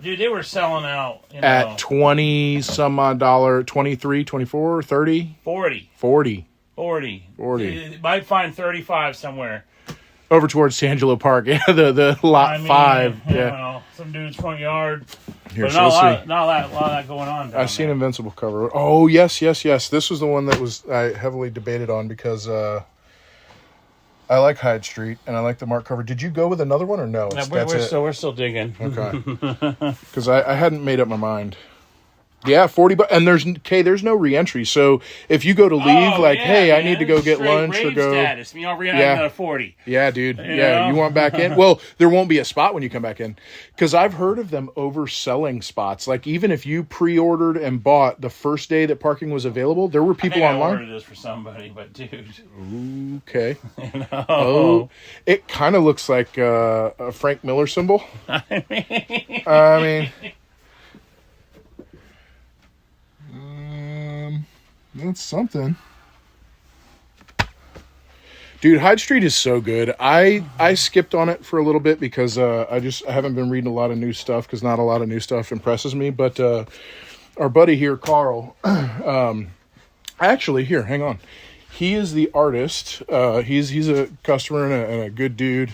Dude, they were selling out at 20 some odd dollar, 23, 24, 30, 40. 40. 40. 40. You might find 35 somewhere. Over towards Tangelo Park. Yeah, the lot 5. Yeah. Some dude's front yard. Here, But so not a let's lot, see. not a lot of that going on. down I've seen there. Invincible cover. Oh, yes. This was the one that was I heavily debated on because I like Hyde Street and I like the Mark cover. Did you go with another one or no? Yeah, That's it. we're still digging. Okay. Because I hadn't made up my mind. Yeah, 40 bucks. And there's no re-entry. So if you go to leave, hey, I need to go get lunch or go. Status. I'll another 40. Yeah, dude. You Yeah, know? you want back in? Well, there won't be a spot when you come back in. Because I've heard of them overselling spots. Like, even if you pre-ordered and bought the first day that parking was available, there were people I online. ordered this for somebody, but dude. Okay. No. Oh, it kind of looks like a Frank Miller symbol. I mean, that's something. Dude, Hyde Street is so good. I skipped on it for a little bit because I haven't been reading a lot of new stuff because not a lot of new stuff impresses me. But our buddy here, Carl, actually, here, hang on. He is the artist. He's a customer and a good dude.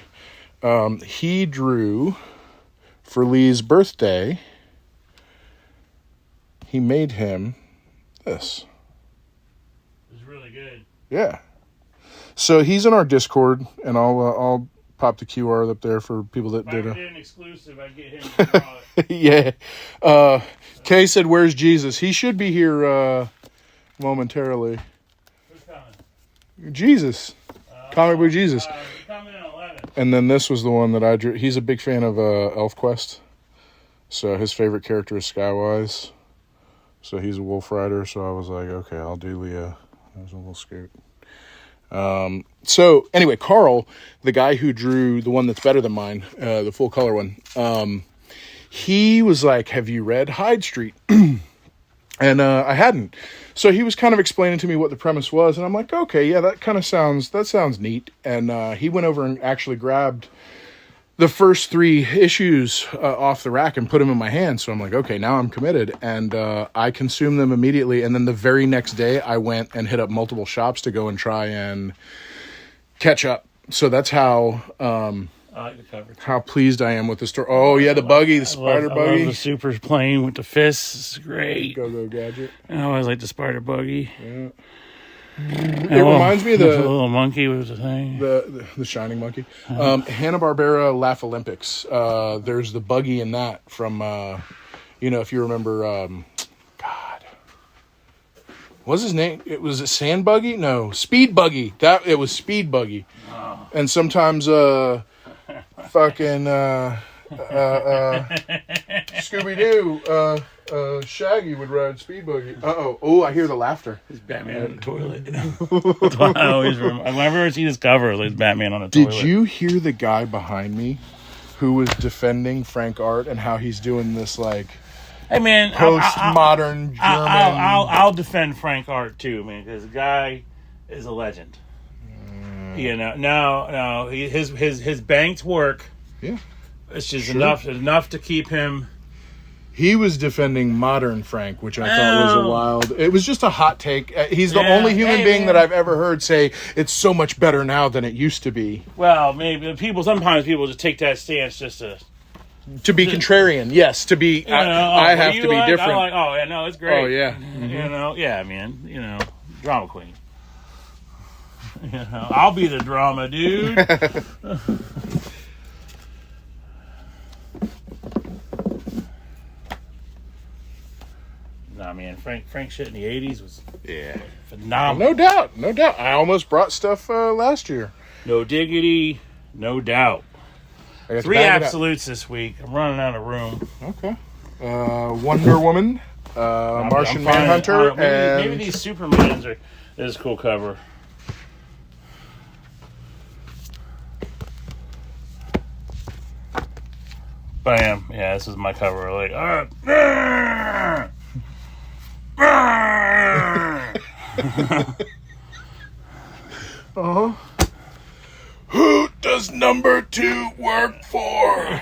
He drew for Lee's birthday. He made him this. It was really good. Yeah. So he's in our Discord, and I'll pop the QR up there for people that If I did ever it. did an exclusive, I'd get him to draw it. Yeah. Kay said, "Where's Jesus?" He should be here momentarily. Who's coming? Jesus, comic book Jesus. Coming in 11. And then this was the one that I drew. He's a big fan of ElfQuest, so his favorite character is Skywise. So he's a Wolf Rider. So I was like, okay, I'll do Leah. There's a little scoot. So anyway, Carl, the guy who drew the one that's better than mine, the full color one, he was like, have you read Hyde Street? And I hadn't. So he was kind of explaining to me what the premise was, and I'm like, okay, yeah, that sounds neat. And he went over and actually grabbed the first 3 issues off the rack and put them in my hand. So I'm like, okay, now I'm committed. And I consumed them immediately. And then the very next day, I went and hit up multiple shops to go and try and catch up. So that's how I like the cover. how pleased I am with the story. Oh, yeah, the buggy, the spider I buggy. love the super plane with the fists. It's great. Go Gadget. I always like the spider buggy. Yeah. It reminds me of the the little monkey with the thing. the shining monkey. Hanna-Barbera Laugh Olympics. There's the buggy in that from if you remember What's his name? It was a Sand Buggy? No, Speed Buggy. It was Speed Buggy. Oh. And sometimes fucking Scooby Doo, Shaggy would ride Speed Buggy. Oh, I hear the laughter. It's Batman on the toilet. That's why I always remember. Whenever I see this cover, there's Batman on the toilet. Did you hear the guy behind me who was defending Frank Art and how he's doing this like Hey man, postmodern German? I'll defend Frank Art too, man, because the guy is a legend. You know, no, his banked work. Yeah, it's just Sure. enough to keep him. He was defending modern Frank, which I thought was a wild. It was just a hot take. He's the only human being that I've ever heard say it's so much better now than it used to be. Well, maybe sometimes people just take that stance just to be contrarian. Yes, to be. I have to be different. I'm like, oh yeah, no, it's great. Oh yeah, mm-hmm. You know, yeah, man. Drama queen. I'll be the drama dude. Nah, man, Frank shit in the 80s was phenomenal. No doubt. I almost brought stuff last year. No diggity, no doubt. 3 absolutes this week. I'm running out of room. Okay. Wonder Woman, Martian Manhunter, and maybe these Supermans is a cool cover. Bam! Yeah, this is my cover. Like, Who does number 2 work for?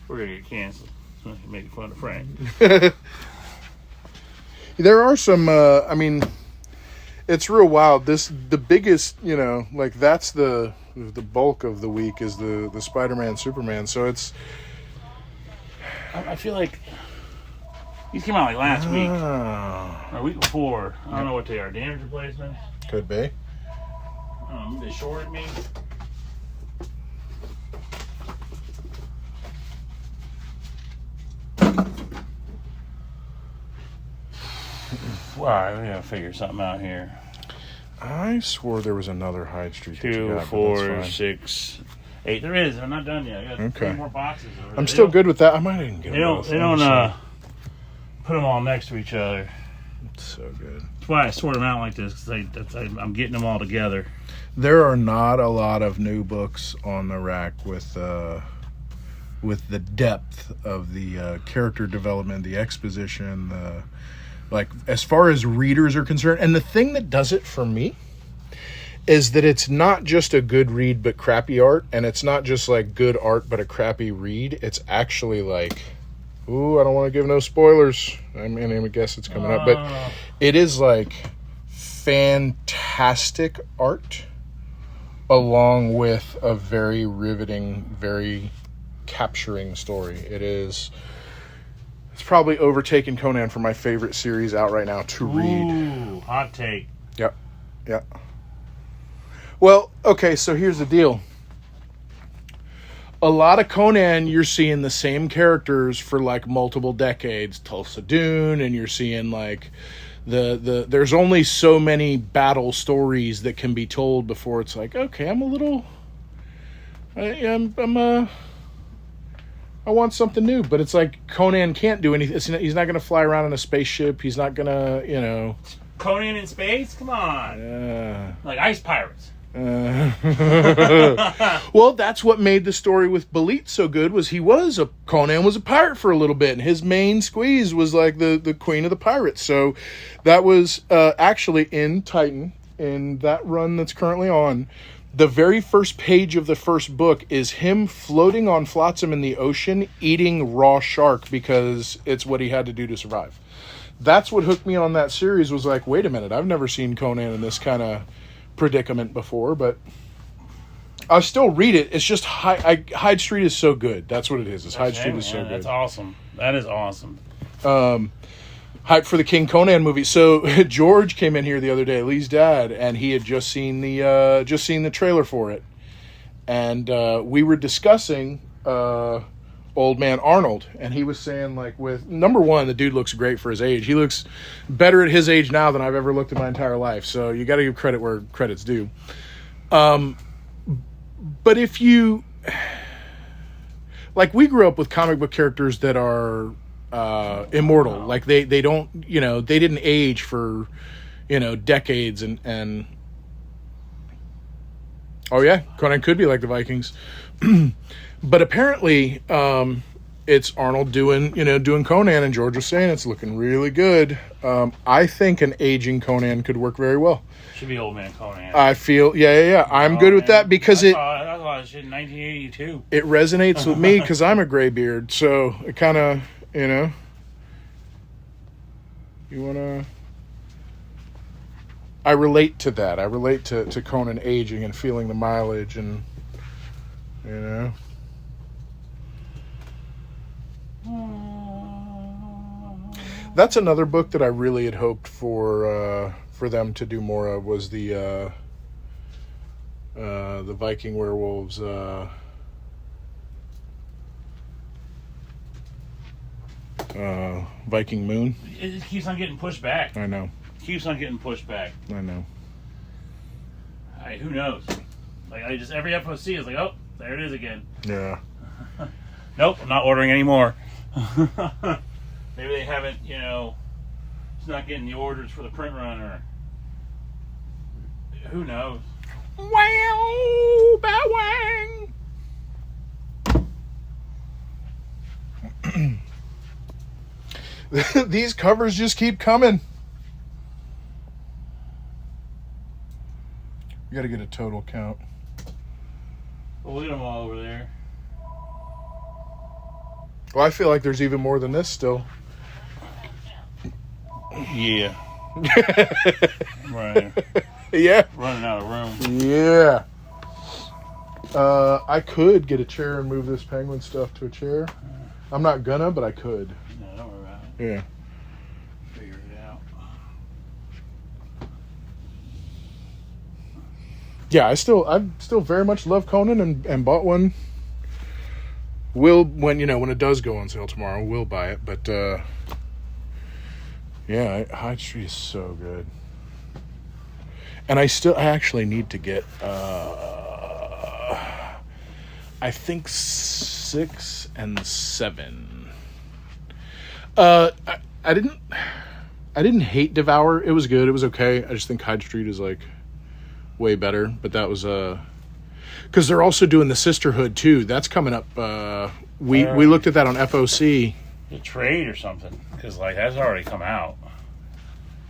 We're gonna get canceled. Making fun of Frank. There are some. I mean, it's real wild. The biggest. That's the bulk of the week is the Spider-Man Superman. So it's. I feel like these came out like last week or week before. I don't know what they are. Damage replacements. Could be. They shorted me. Alright, we gotta figure something out here. I swore there was another Hyde Street. 2, 4, 6, 8. There is. I'm not done yet. I got 3 more boxes. I'm still good with that. I might even get them. They don't put them all next to each other. It's so good. That's why I sort them out like this, because I'm getting them all together. There are not a lot of new books on the rack with the depth of the character development, the exposition, as far as readers are concerned. And the thing that does it for me is that it's not just a good read but crappy art, and it's not just like good art but a crappy read. It's actually like, ooh, I don't want to give no spoilers. I mean, I guess it's coming up, but it is like fantastic art along with a very riveting, very capturing story. It's probably overtaken Conan for my favorite series out right now to read. Ooh, hot take. Yep. Well, okay, so here's the deal. A lot of Conan, you're seeing the same characters for like multiple decades. Tulsa Doom, and you're seeing like there's only so many battle stories that can be told before it's like, okay, I want something new. But it's like Conan can't do anything. He's not going to fly around in a spaceship. He's not going to, Conan in space? Come on. Like ice pirates. Well, that's what made the story with Belit so good. Conan was a pirate for a little bit, and his main squeeze was like the queen of the pirates. So that was actually in Titan, in that run that's currently on. The very first page of the first book is him floating on flotsam in the ocean, eating raw shark because it's what he had to do to survive. That's what hooked me on that series. Was like, wait a minute, I've never seen Conan in this kind of predicament before, but I still read it. It's just Hyde Street is so good. That's what it is. Hyde Street is so good. That's awesome. That is awesome. Hype for the King Conan movie. So George came in here the other day, Lee's dad, and he had just seen the trailer for it, and we were discussing old man Arnold, and he was saying, like, with number one, the dude looks great for his age. He looks better at his age now than I've ever looked in my entire life. So you got to give credit where credit's due. But if you, like, we grew up with comic book characters that are immortal. Like they don't, they didn't age for, decades and oh yeah, Conan could be like the Vikings. But apparently, it's Arnold doing Conan, and George was saying it's looking really good. I think an aging Conan could work very well. Should be old man Conan. I feel, yeah. I'm good with that because I saw a lot of shit in 1982. it resonates with me because I'm a graybeard. So it kind of, you want to... I relate to that. I relate to Conan aging and feeling the mileage and, That's another book that I really had hoped for them to do more of was the Viking werewolves. Viking Moon. It keeps on getting pushed back. I know. Keeps on getting pushed back. I know. Who knows? Like every FOC is like, oh, there it is again. Yeah. Nope, I'm not ordering anymore. Maybe they haven't, it's not getting the orders for the print run, or who knows? Wow, bow wang. These covers just keep coming. We got to get a total count. Well, look at them all over there. Well, I feel like there's even more than this still. Yeah. Right. Yeah. Running out of room. Yeah. I could get a chair and move this penguin stuff to a chair. I'm not gonna, but I could. No, don't worry about it. Yeah. Figure it out. Yeah, I still very much love Conan and bought one. Will when it does go on sale tomorrow, we'll buy it. But yeah, Hyde Street is so good. And I actually need to get I think 6 and 7. I didn't hate Devour. It was good. It was okay. I just think Hyde Street is like way better. But that was because they're also doing the Sisterhood too. That's coming up. We looked at that on FOC. The trade or something, because that's already come out.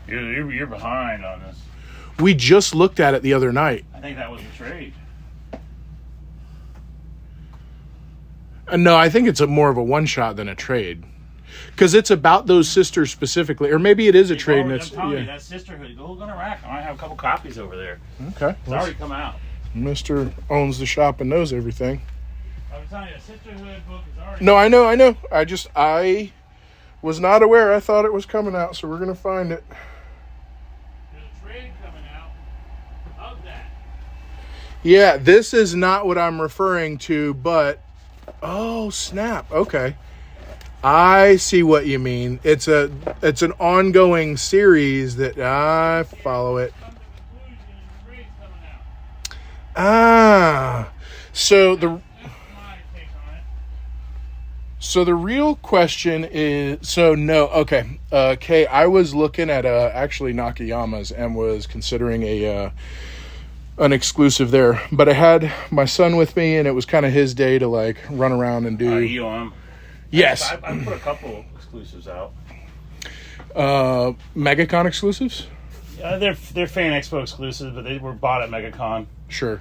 You're behind on this. We just looked at it the other night. I think that was the trade. No, I think it's more of a one shot than a trade, because it's about those sisters specifically, or maybe it is a trade. I'm telling you, that Sisterhood. Go look on a rack. I might have a couple copies over there. Okay, It's already come out. Mr. owns the shop and knows everything. I'm telling you, a Sisterhood book is already. No, I know. I was not aware. I thought it was coming out, so we're gonna find it. There's a trade coming out of that. Yeah, this is not what I'm referring to, but oh snap! Okay, I see what you mean. It's an ongoing series that I follow it. Ah, so the real question is, okay, Kay, I was looking at actually Nakayama's and was considering an exclusive there, but I had my son with me and it was kind of his day to like run around and do. Yes, I put a couple exclusives out. MegaCon exclusives. They're Fan Expo exclusives, but they were bought at MegaCon. Sure.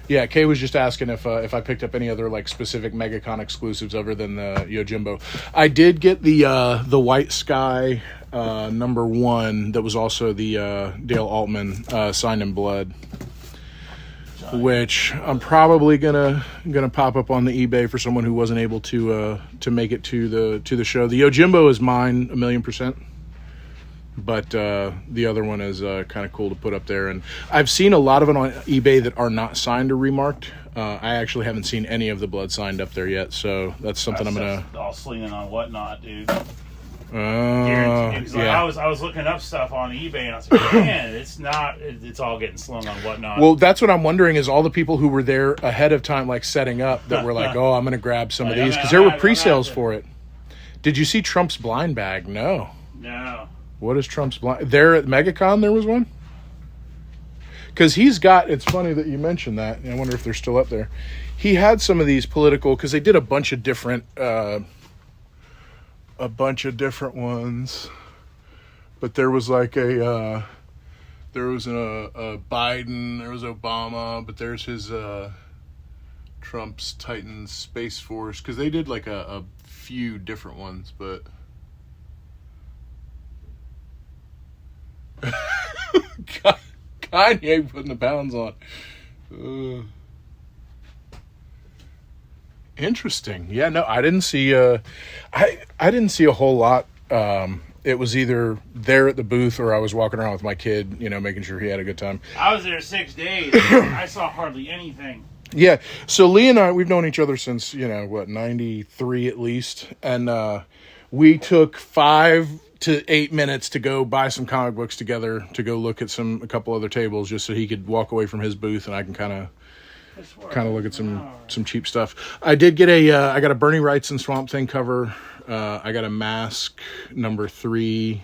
Yeah, Kay was just asking if I picked up any other like specific MegaCon exclusives other than the Yojimbo. I did get the White Sky #1 that was also the Dale Altman Signed in Blood, which I'm probably gonna pop up on the eBay for someone who wasn't able to make it to the show. The Yojimbo is mine 1,000,000%. but the other one is kind of cool to put up there. And I've seen a lot of it on eBay that are not signed or remarked. I actually haven't seen any of the blood signed up there yet, so that's something I'm gonna. All slinging on Whatnot, dude. Guaranteed. Yeah. I was looking up stuff on eBay and I was like, man, it's all getting slung on Whatnot. Well, that's what I'm wondering is all the people who were there ahead of time, like setting up, that were like, oh, I'm going to grab some of these. Because there were pre-sales for it. Did you see Trump's blind bag? No. No. What is Trump's blind? There at MegaCon, there was one? Because he's got, it's funny that you mentioned that. I wonder if they're still up there. He had some of these political, because they did a bunch of different ones. But there was like a Biden, there was Obama, but there's his Trump's Titan Space Force, because they did like a few different ones, but Kanye putting the pounds on. Interesting. Yeah, no, I didn't see I didn't see a whole lot. It was either there at the booth or I was walking around with my kid, making sure he had a good time. I was there 6 days. I saw hardly anything. Yeah. So Lee and I, we've known each other since, 93 at least. And we took 5 to 8 minutes to go buy some comic books together, to go look at a couple other tables, just so he could walk away from his booth and I can kind of look at some cheap stuff. I did get I got a Bernie Wrightson Swamp Thing cover. I got a Mask #3.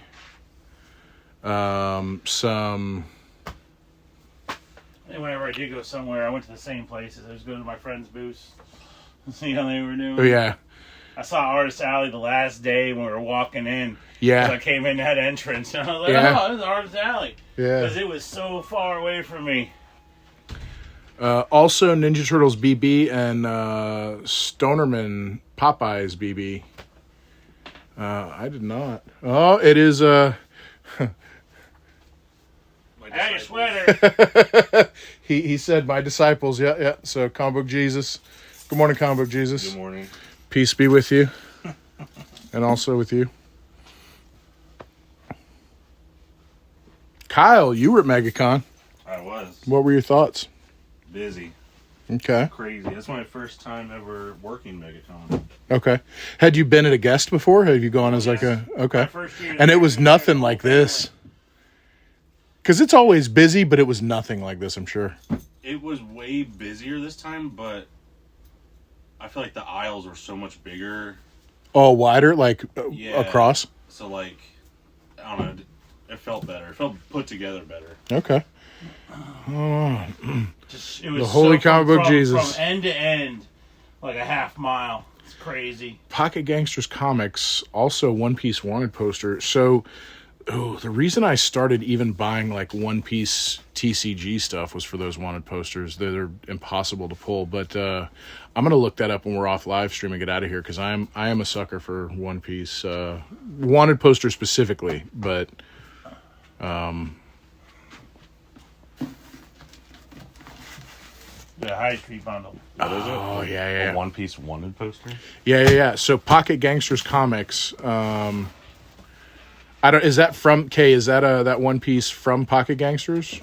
Some. And whenever I did go somewhere, I went to the same places. I was going to my friend's booths, see how they were doing. Oh yeah. I saw Artist Alley the last day when we were walking in. Yeah. I came in that entrance and I was like, oh, this is Artist Alley. Yeah. Because it was so far away from me. Also, Ninja Turtles BB and Stonerman Popeyes BB. I did not. Oh, it is. Hey, your sweater. He said, my disciples. Yeah. So, Comic Book Jesus. Good morning, Comic Book Jesus. Good morning. Peace be with you. And also with you. Kyle, you were at MegaCon. I was. What were your thoughts? Busy. Okay. Crazy. That's my first time ever working MegaCon. Okay. Had you been at a guest before? Have you gone as like a... Okay. My first year And it was nothing like this. Because it's always busy, but it was nothing like this, I'm sure. It was way busier this time, but I feel like the aisles were so much bigger. Oh, wider? Like Yeah. across? So, like, I don't know. It felt better. It felt put together better. Okay. Just, it was The Holy Comic Book from Jesus. From end to end, like a half mile. It's crazy. Pocket Gangsters Comics, also One Piece Wanted poster. So, the reason I started even buying like One Piece TCG stuff was for those Wanted posters. They're impossible to pull, but I'm gonna look that up when we're off live stream and get out of here, because I am a sucker for One Piece Wanted poster specifically, but. The High Street bundle. What is it? Oh, yeah. A One Piece Wanted poster? Yeah. So Pocket Gangsters Comics. Is that from Kay? Is that that One Piece from Pocket Gangsters,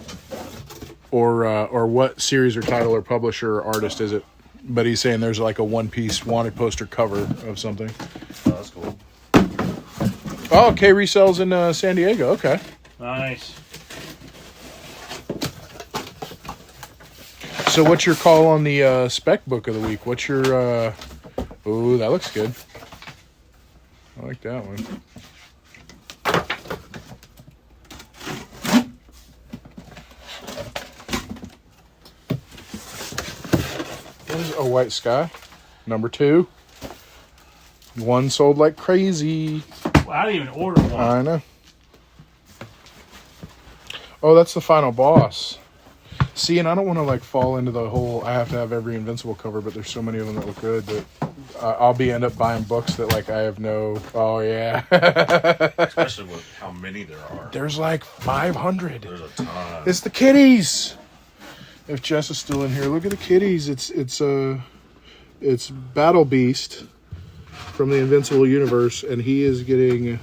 or what series or title or publisher or artist is it? But he's saying there's like a One Piece Wanted poster cover of something. Oh, that's cool. Oh, Kay resells in San Diego. Okay. Nice. So what's your call on the spec book of the week? What's your? Oh, that looks good. I like that one. There's A White Sky, #2. One sold like crazy. Well, I didn't even order one. I know. Oh, that's the final boss. See, and I don't want to like fall into the whole I have to have every Invincible cover, but there's so many of them that look good that I'll end up buying books that like I have no. Oh yeah. Especially with how many there are. There's like 500. There's a ton. It's the kitties. If Jess is still in here, look at the kitties. It's Battle Beast from the Invincible universe, and he is getting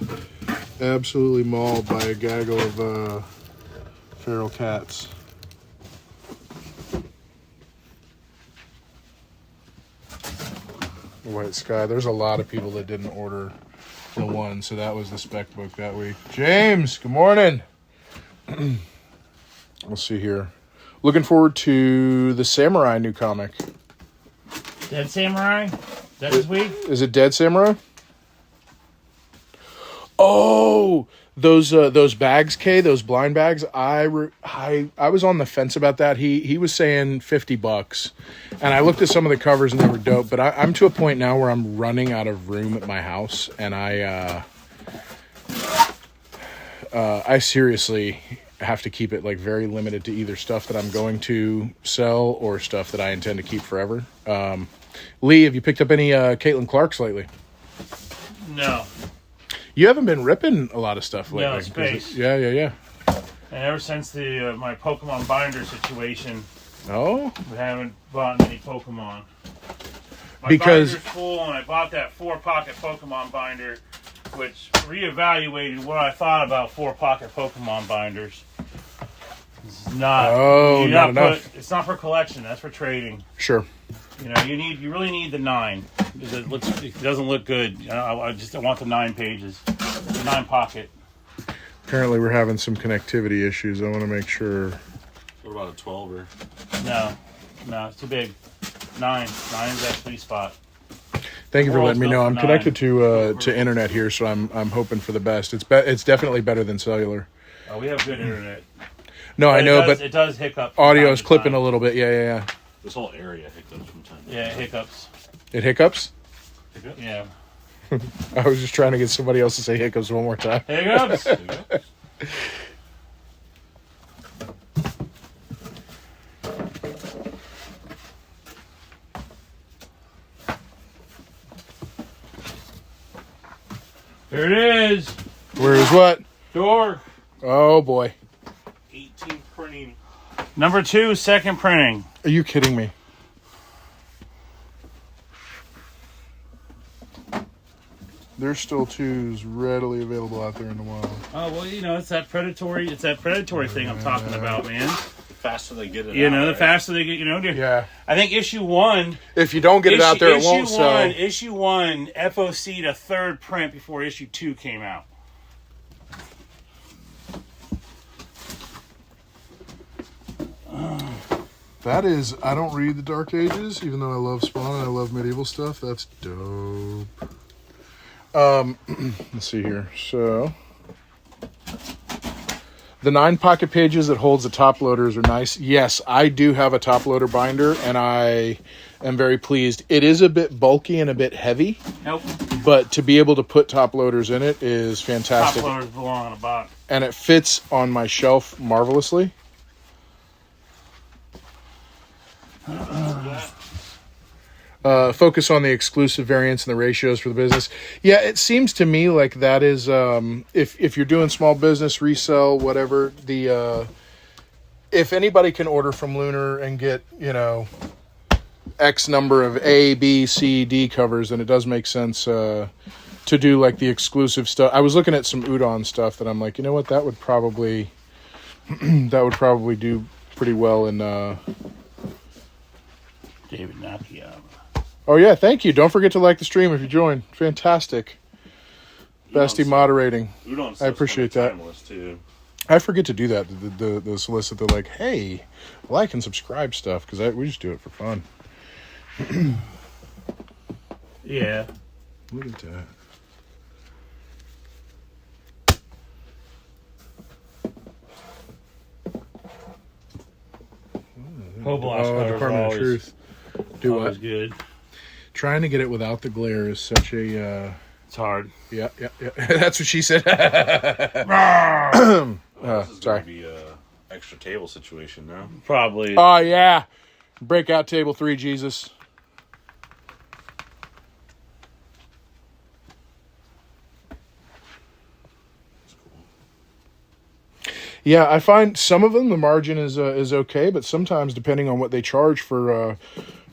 absolutely mauled by a gaggle of feral cats. White Sky. There's a lot of people that didn't order the one, so that was the spec book that week. James, good morning. Let's see here. Looking forward to the Samurai new comic. Dead Samurai? That this week? Is it Dead Samurai? Oh, those bags, Kay, those blind bags. I was on the fence about that. He was saying $50, and I looked at some of the covers and they were dope. But I'm to a point now where I'm running out of room at my house, and I seriously have to keep it like very limited to either stuff that I'm going to sell or stuff that I intend to keep forever. Lee, have you picked up any Caitlin Clarks lately? No. You haven't been ripping a lot of stuff lately. No, space. Yeah. And ever since the my Pokemon binder situation, Oh? we haven't bought any Pokemon. My Because- binder's full, and I bought that 4-pocket Pokemon binder, which reevaluated what I thought about 4-pocket Pokemon binders. It's not. Oh, you not enough. It's not for collection. That's for trading. Sure. You know, you really need the 9. It doesn't look good. I want the 9 pages, the 9 pocket. Apparently we're having some connectivity issues. I want to make sure. What about a 12 or? No, it's too big. 9 is that sweet spot. Thank you for letting me know. I'm World's connected to internet here, so I'm hoping for the best. It's definitely better than cellular. Oh, we have good internet. No, I know, but it does hiccup. from audio time is to clipping time. a little bit. Yeah. This whole area hiccups from time to time. Yeah, hiccups. It hiccups? Yeah, I was just trying to get somebody else to say hiccups one more time. hiccups. There it is. Where's what? Door. Oh, boy. 18 printing. Number 2, second printing. Are you kidding me? There's still 2s readily available out there in the wild. Oh well, it's that predatory thing I'm talking about, man. The faster they get it The out, right? faster they get, Yeah. I think issue 1. If you don't get it out there, it won't sell. Issue 1 FOC'd a 3rd print before issue 2 came out. That is, I don't read the Dark Ages, even though I love Spawn and I love medieval stuff. That's dope. Let's see here. So, the 9 pocket pages that holds the top loaders are nice. Yes, I do have a top loader binder, and I am very pleased. It is a bit bulky and a bit heavy, Nope. but to be able to put top loaders in it is Top fantastic. loaders belong on a box. And it fits on my shelf marvelously. Focus on the exclusive variants and the ratios for the business. Yeah, it seems to me like that is if you're doing small business, resell, whatever, the if anybody can order from Lunar and get, X number of A, B, C, D covers, then it does make sense to do like the exclusive stuff. I was looking at some Udon stuff that I'm like, you know what, that would probably do pretty well in David Nakia. Oh yeah, thank you. Don't forget to like the stream if you join. Fantastic. Bestie moderating. I appreciate that. Timeless too. I forget to do that. The solicit, they're like, hey, like and subscribe stuff, because we just do it for fun. Yeah. Look at that. Hobloss cover Department of always, Truth. Do always what? good. Trying to get it without the glare is such a It's hard. yeah. That's what she said. This is sorry. going to be a extra table situation now. Probably. Oh yeah, breakout table 3, Jesus. Yeah, I find some of them the margin is okay, but sometimes depending on what they charge for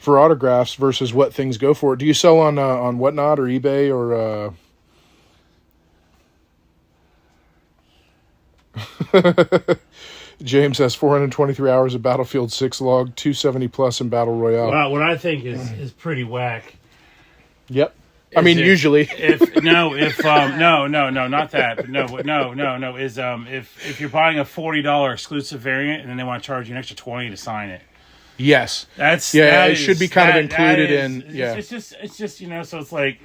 autographs versus what things go for. Do you sell on Whatnot or eBay or? James has 423 hours of Battlefield 6 log, 270 plus in Battle Royale. Well, what I think is pretty whack. Yep. I mean, usually. No, not that. But no. Is if you're buying a $40 exclusive variant and then they want to charge you an extra $20 to sign it. Yes. That it should be kind of included in. Yeah. It's just so it's like.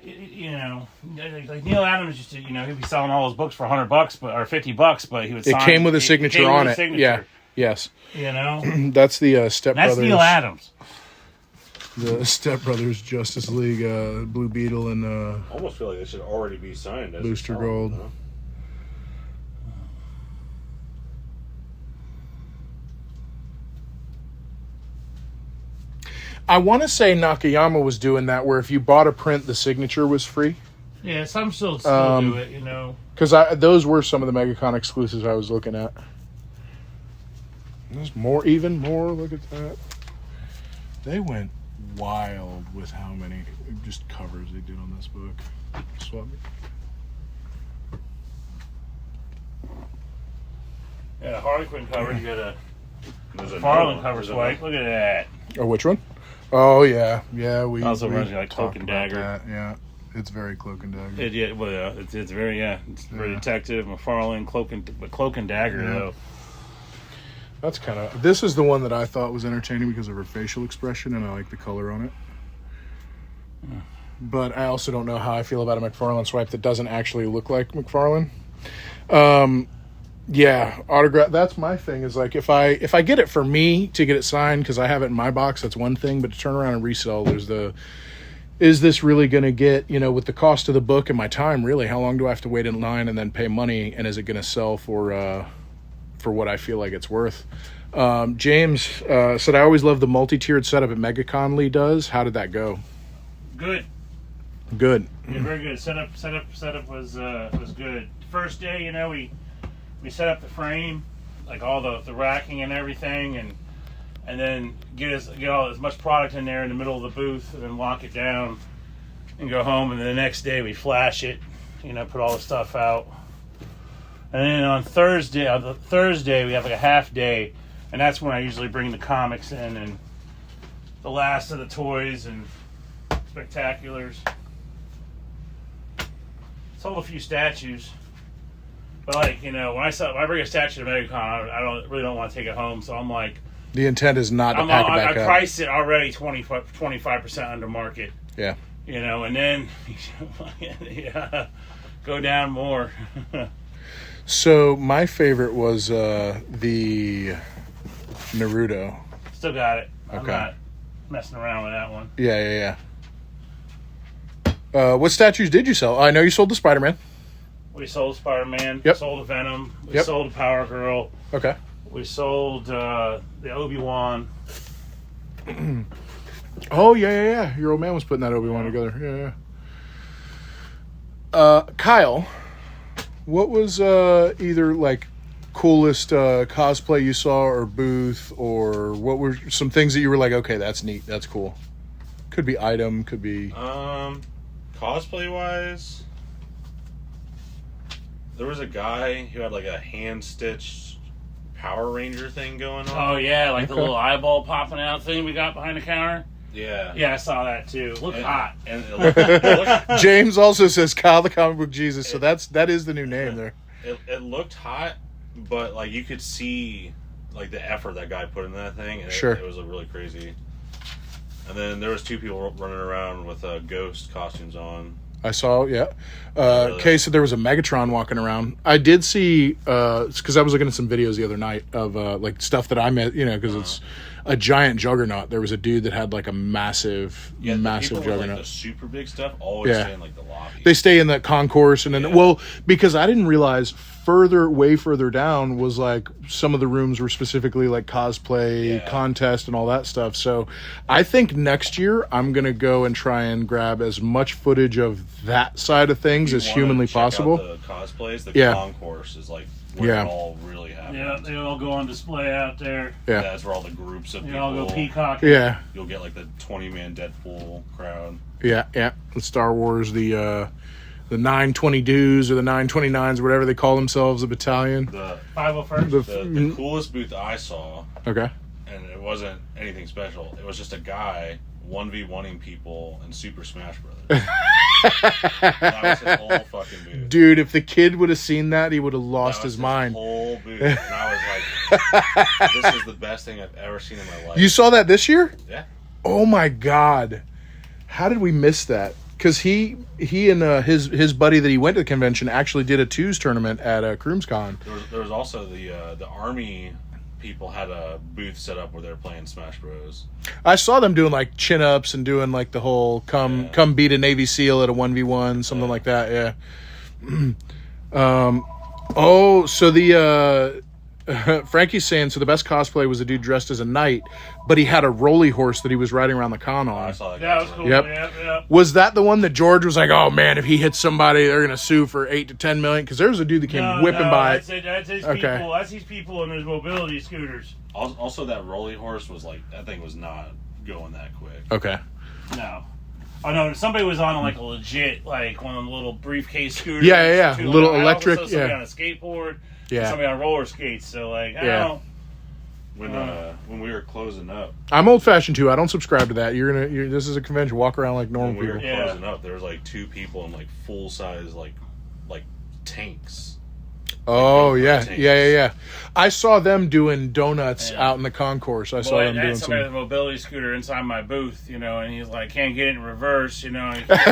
Like Neil Adams used to, he'd be selling all his books for $100, but or $50, but he would. It came with a signature on it. Yeah. Yes. That's the Step Brothers. That's Neil Adams. The Step Brothers Justice League, Blue Beetle, and I almost feel like it should already be signed. As Booster Gold. You know? I want to say Nakayama was doing that, where if you bought a print, the signature was free. Yeah, some still do it, Because those were some of the MegaCon exclusives I was looking at. There's even more. Look at that. They went wild with how many just covers they did on this book. Swap me. Yeah, Harley Quinn cover. You got There's a a Farland cover swipe. Look at that. Oh, which one? Oh, yeah. We Also we runs like Cloak talked and about Dagger. that. Yeah, it's very Cloak and Dagger. It's very Detective McFarlane Cloak and Dagger Yeah. though. That's kind of. This is the one that I thought was entertaining because of her facial expression, and I like the color on it. But I also don't know how I feel about a McFarlane swipe that doesn't actually look like McFarlane. Yeah, autograph. That's my thing. Is like if I get it for me to get it signed because I have it in my box, that's one thing. But to turn around and resell, there's is this really going to get, with the cost of the book and my time? Really, how long do I have to wait in line and then pay money? And is it going to sell for what I feel like it's worth? James said, I always love the multi-tiered setup at MegaCon Lee does. How did that go? Good. Good. Yeah, very good. Setup was good. First day, we set up the frame, like all the racking and everything, and then get as much product in there in the middle of the booth, and then lock it down, and go home. And then the next day we flash it, put all the stuff out. And then on Thursday we have like a half day, and that's when I usually bring the comics in and the last of the toys and spectaculars. Sold a few statues. But when I bring a statue to MegaCon, I really don't want to take it home. So I'm like, the intent is not to pack it back I up. priced it already 25% under market. Yeah. And then go down more. So my favorite was the Naruto. Still got it. I'm Okay. not messing around with that one. Yeah. What statues did you sell? I know you sold the Spider-Man. We sold Spider-Man. Yep. We sold a Venom. We Yep. sold a Power Girl. Okay. We sold the Obi-Wan. Oh, yeah. Your old man was putting that Obi-Wan together. Yeah. Kyle, what was either like coolest cosplay you saw or booth, or what were some things that you were like, okay, that's neat, that's cool? Could be item, could be... Cosplay wise, there was a guy who had like a hand stitched Power Ranger thing going on. Oh, yeah, like the Okay. little eyeball popping out thing we got behind the counter. Yeah. Yeah, I saw that too. Looked hot. And it looked, James also says Kyle the Comic Book Jesus, so that is the new name there. it looked hot, but like you could see like the effort that guy put in that thing, and Sure. it was really crazy. And then there was two people running around with ghost costumes on. I saw, yeah. Really? Kay said there was a Megatron walking around. I did see, because I was looking at some videos the other night of like stuff that I met, because it's a giant juggernaut. There was a dude that had like a massive The massive people with, juggernaut. like, the super big stuff always Yeah. stay in like the lobby. They stay in that concourse, and then Yeah. because I didn't realize way further down was like some of the rooms were specifically like cosplay contest and all that stuff. So I think next year I'm gonna go and try and grab as much footage of that side of things as If you wanna humanly check out possible. The cosplays, the Yeah. concourse is like where Yeah. it all really happens. Yeah, they all go on display out there. Yeah. That's where all the groups of They people. all go peacock. Yeah, You'll get like the 20-man Deadpool crowd. yeah. The Star Wars, the the 922s or the 929s, or whatever they call themselves, a battalion. The 501st. the coolest booth I saw, Okay. and it wasn't anything special. It was just a guy 1v1ing people in Super Smash Brothers. That was his whole fucking booth. Dude, if the kid would have seen that, he would have That lost was his mind. Whole booth, and I was like, "This is the best thing I've ever seen in my life." You saw that this year? Yeah. Oh my God. How did we miss that? Because he and his buddy that he went to the convention actually did a twos tournament at CroomsCon. There was also the Army people had a booth set up where they were playing Smash Bros. I saw them doing like chin ups and doing like the whole come beat a Navy SEAL at a 1v1, something like that. Yeah. So the Frankie's saying, so the best cosplay was a dude dressed as a knight, but he had a rolly horse that he was riding around the con I on. saw that. Yeah, guy that was too. cool. Yep. Yeah. Was that the one that George was like, oh man, if he hits somebody, they're gonna sue for 8 to 10 million? Because there was a dude that came whipping by it. That's his Okay. people. That's his people and his mobility scooters. Also, that rolly horse was like, that thing was not going that quick. Okay. No. Oh no! Somebody was on like a legit, like one of the little briefcase scooters. Yeah. Too. Little I also electric, saw somebody yeah. on a skateboard. Yeah. Somebody on roller skates. So like, I Yeah. don't know. When we were closing up, I'm old fashioned too. I don't subscribe to that. This is a convention. Walk around like normal when we were people. Yeah. closing up, there was like 2 people in like full size like tanks. Oh Like, yeah, tanks. yeah. I saw them doing donuts Yeah. out in the concourse. I saw Well, I them had doing somebody with some. a mobility scooter inside my booth, and he's like, can't get it in reverse, and he keeps going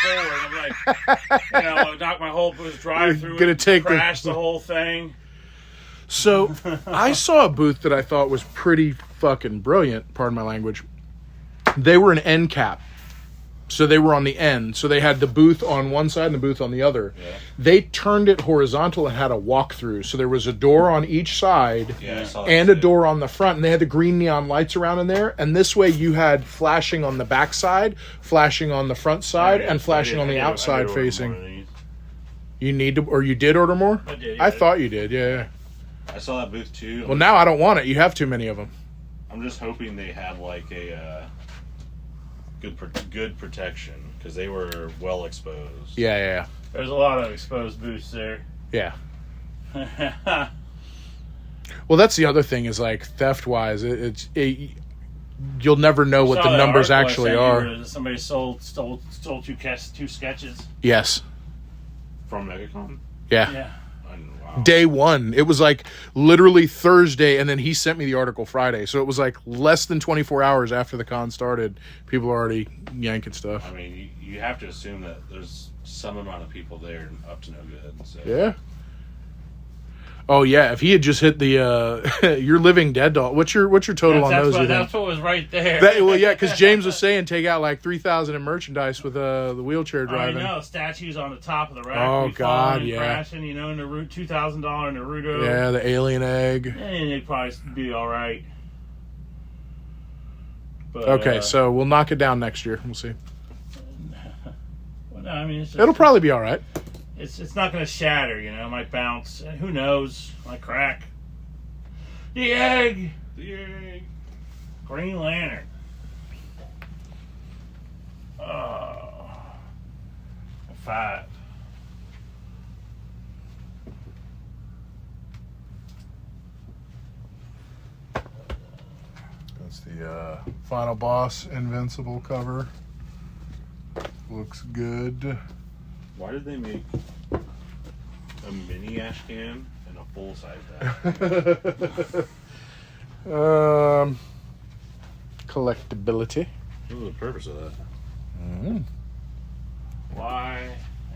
forward. I'm like, knock my whole booth drive through, Gonna take the- crash the whole thing. So I saw a booth that I thought was pretty fucking brilliant. Pardon my language. They were an end cap. So they were on the end. So they had the booth on one side and the booth on the other. Yeah. They turned it horizontal and had a walkthrough. So there was a door on each side Yeah, I saw that and a too. door on the front. And they had the green neon lights around in there. And this way you had flashing on the back side, flashing on the front side, and flashing on the outside facing. You need to, or you did order more? I did, I yeah. thought you did, yeah. I saw that booth too. Well, now I don't want it. You have too many of them. I'm just hoping they had like a good protection because they were well exposed. Yeah. There's a lot of exposed booths there. Yeah. Well, that's the other thing is like theft wise, you'll never know what Saw the that numbers article I actually sent you are. where somebody stole two sketches. Yes. From MegaCon. Yeah. Yeah. Wow. Day one. It was like literally Thursday, and then he sent me the article Friday. So it was like less than 24 hours after the con started. People are already yanking stuff. I mean, you have to assume that there's some amount of people there up to no good. So. Yeah. Oh yeah, if he had just hit the your Living Dead doll. What's your total on those? That's what was right there. Well, yeah, because James was saying take out like 3,000 in merchandise with the wheelchair I driving. know, statues on the top of the rack. Oh, we God, falling and yeah. crashing, Naruto, $2,000 Naruto. Yeah, the alien egg. And it'd probably be all right. But, Okay, so we'll knock it down next year. We'll see. well, no, I mean, It'll probably be all right. It's not going to shatter, It might bounce. Who knows? Might crack. The egg. Green Lantern. Oh. 5. That's the Final Boss Invincible cover. Looks good. Why did they make a mini ash can and a full size ash? Collectability. What was the purpose of that? Why?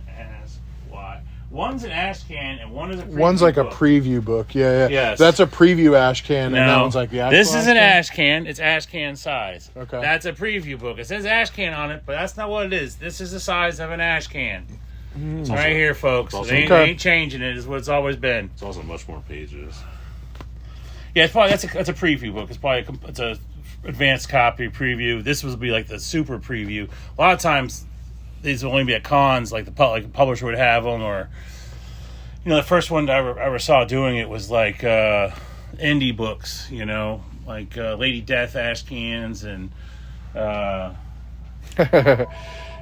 Ask why. One's an ash can and one is a preview One's like a book. preview book. Yeah. Yes. That's a preview ash can, and that No. one's like the actual This is an can? ash can. It's ash can size. Okay. That's a preview book. It says ash can on it, but that's not what it is. This is the size of an ash can. It's right here, folks. also- It ain't, Okay. ain't changing it. Is what it's always been. It's also much more pages. Yeah, it's probably that's a preview book. It's probably it's a advanced copy preview. This would be like the super preview. A lot of times these will only be at cons, like the publisher would have them, or the first one I ever saw doing it was like indie books. Like Lady Death ash cans and.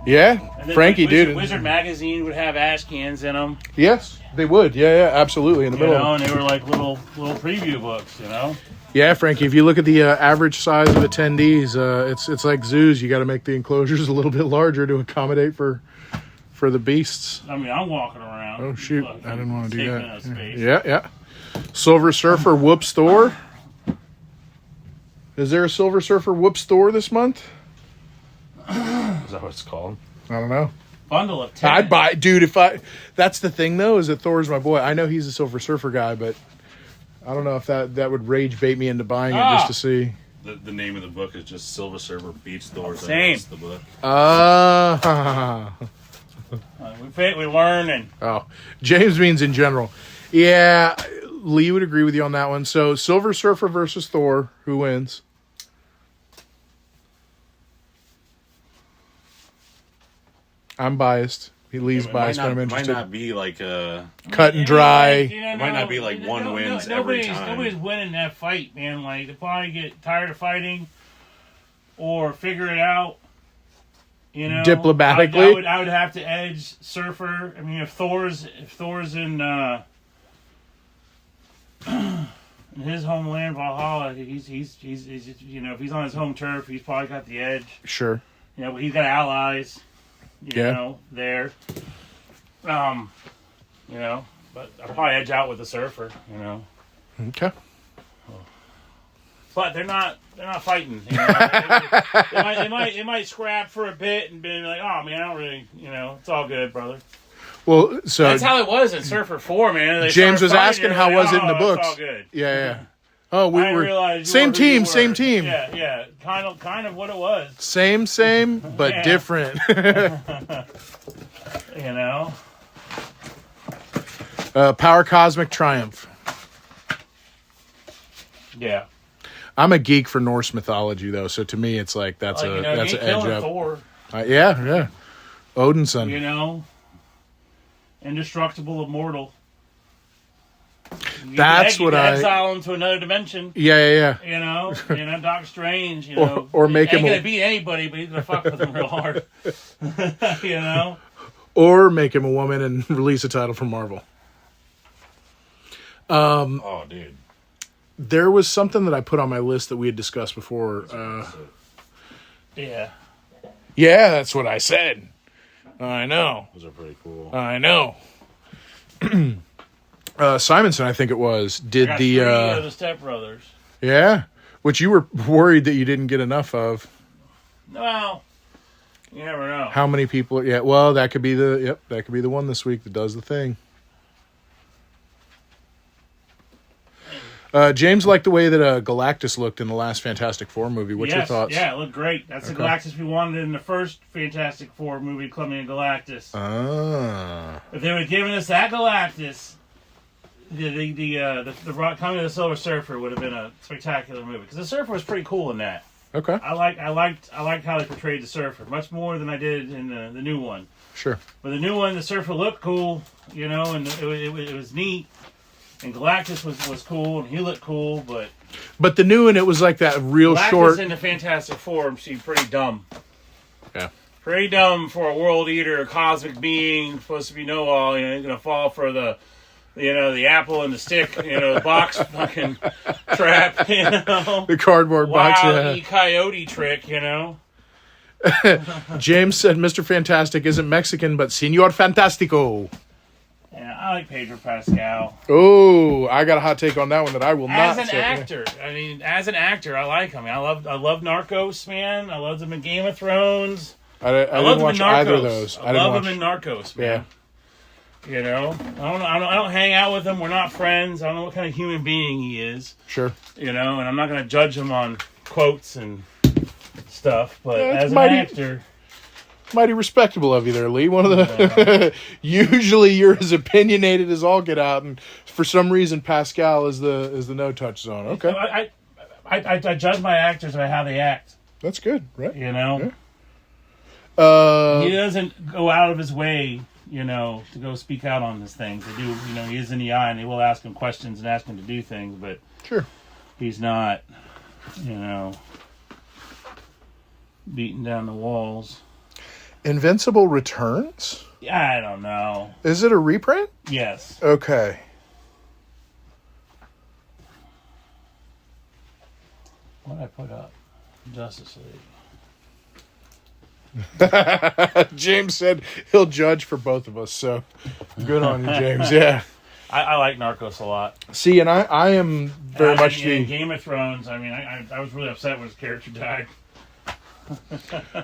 Yeah, And then Frankie, Wizard, dude. Wizard magazine would have ash cans in them. Yes, they would. Yeah, absolutely. In the You middle. know, and they were like little preview books. You know. Yeah, Frankie. If you look at the average size of attendees, it's like zoos. You got to make the enclosures a little bit larger to accommodate for the beasts. I mean, I'm walking around. Oh shoot! fucking I didn't want to do taking up that. space. Yeah. Silver Surfer whoops Thor. Is there a Silver Surfer whoops Thor this month? Is that what it's called? I don't know. Bundle of 10. I'd buy, dude. That's the thing though, is that Thor's my boy. I know he's a Silver Surfer guy, but I don't know if that would rage bait me into buying it just to see. The name of the book is just Silver Surfer beats Thor. Same. That's the book. We learn and Oh, James means in general. Yeah, Lee would agree with you on that one. So Silver Surfer versus Thor, who wins? I'm biased. Lee's biased, but I'm Might interested. not be like a. Cut and dry. It might not be like one wins every time. Nobody's winning that fight, man. Like, they probably get tired of fighting or figure it out. You know, Diplomatically? I would have to edge Surfer. I mean, if Thor's in in his homeland, Valhalla, he's you know, if he's on his home turf, he's probably got the edge. Sure. You know, but he's got allies. You Yeah. know, there. You know, but I'll probably edge out with the Surfer. You know, Okay. but they're not fighting. You know? they might scrap for a bit and be like, oh man, I don't really, you know, it's all good, brother. Well, so That's how it was in Surfer 4, man. They James started was fighting, asking and how they're was like, it in the oh, books? It's all good. Yeah. Oh, we I didn't were realize you same were who you team, were. same team. Yeah, kind of what it was. Same, but Yeah. different. You know. Power Cosmic Triumph. Yeah. I'm a geek for Norse mythology, though, so to me, it's like that's Like, you know, that's he an ain't edge killing up. Thor. Yeah. Odinson. You know, indestructible, immortal. That's you what can I- exile him to another dimension. Yeah. You know, Doctor Strange. You Or- know, or make he ain't him a- gonna beat anybody, but he's gonna fuck with him real hard. You know. Or make him a woman and release a title from Marvel. Oh, dude. There was something that I put on my list that we had discussed before. Yeah. Yeah, that's what I said. I know. Those are pretty cool. I know. Simonson, I think it was, did Got the three of the Step Brothers. yeah, which you were worried that you didn't get enough of. Well, you never know. How many people? Yeah, well, that could be the one this week that does the thing. James liked the way that Galactus looked in the last Fantastic Four movie. What's your thoughts? Yeah, it looked great. That's the Galactus we wanted in the first Fantastic Four movie, Clummy and Galactus. If they would have given us that Galactus, the Coming of the Silver Surfer would have been a spectacular movie. Because the Surfer was pretty cool in that. Okay. I liked how they portrayed the Surfer much more than I did in the new one. Sure. But the new one, the Surfer looked cool, you know, and it was neat. And Galactus was cool, and he looked cool, but the new one, it was like that real Galactus short. in the Fantastic Four seemed pretty dumb. Yeah. Pretty dumb for a world eater, a cosmic being, supposed to be know-all, you know, he's going to fall for the apple and the stick, the box fucking trap, The cardboard box. Wild Yeah. E. Coyote trick, James said Mr. Fantastic isn't Mexican, but Senor Fantastico. Yeah, I like Pedro Pascal. Oh, I got a hot take on that one that I will As not an say. actor, I like him. I love Narcos, man. I loved him in Game of Thrones. I I didn't loved him in watch Narcos. either of those. I love him in Narcos, man. Yeah. I don't hang out with him. We're not friends. I don't know what kind of human being he is. Sure. And I'm not going to judge him on quotes and stuff. But Yeah, it's as an mighty- actor, Mighty respectable of you there, Lee. One of the usually you're as opinionated as all get out, and for some reason Pascal is the no touch zone. Okay, I judge my actors by how they act. that's good, right? He Yeah. doesn't go out of his way, to go speak out on these things. They do, he is in the eye, and they will ask him questions and ask him to do things, but Sure. he's not, beating down the walls. Invincible returns? I don't know. Is it a reprint? Yes. Okay. What did I put up? Justice League. James said he'll judge for both of us, so good on you, James. Yeah. I like Narcos a lot. See, and I am very much in the Game of Thrones. I mean, I was really upset when his character died.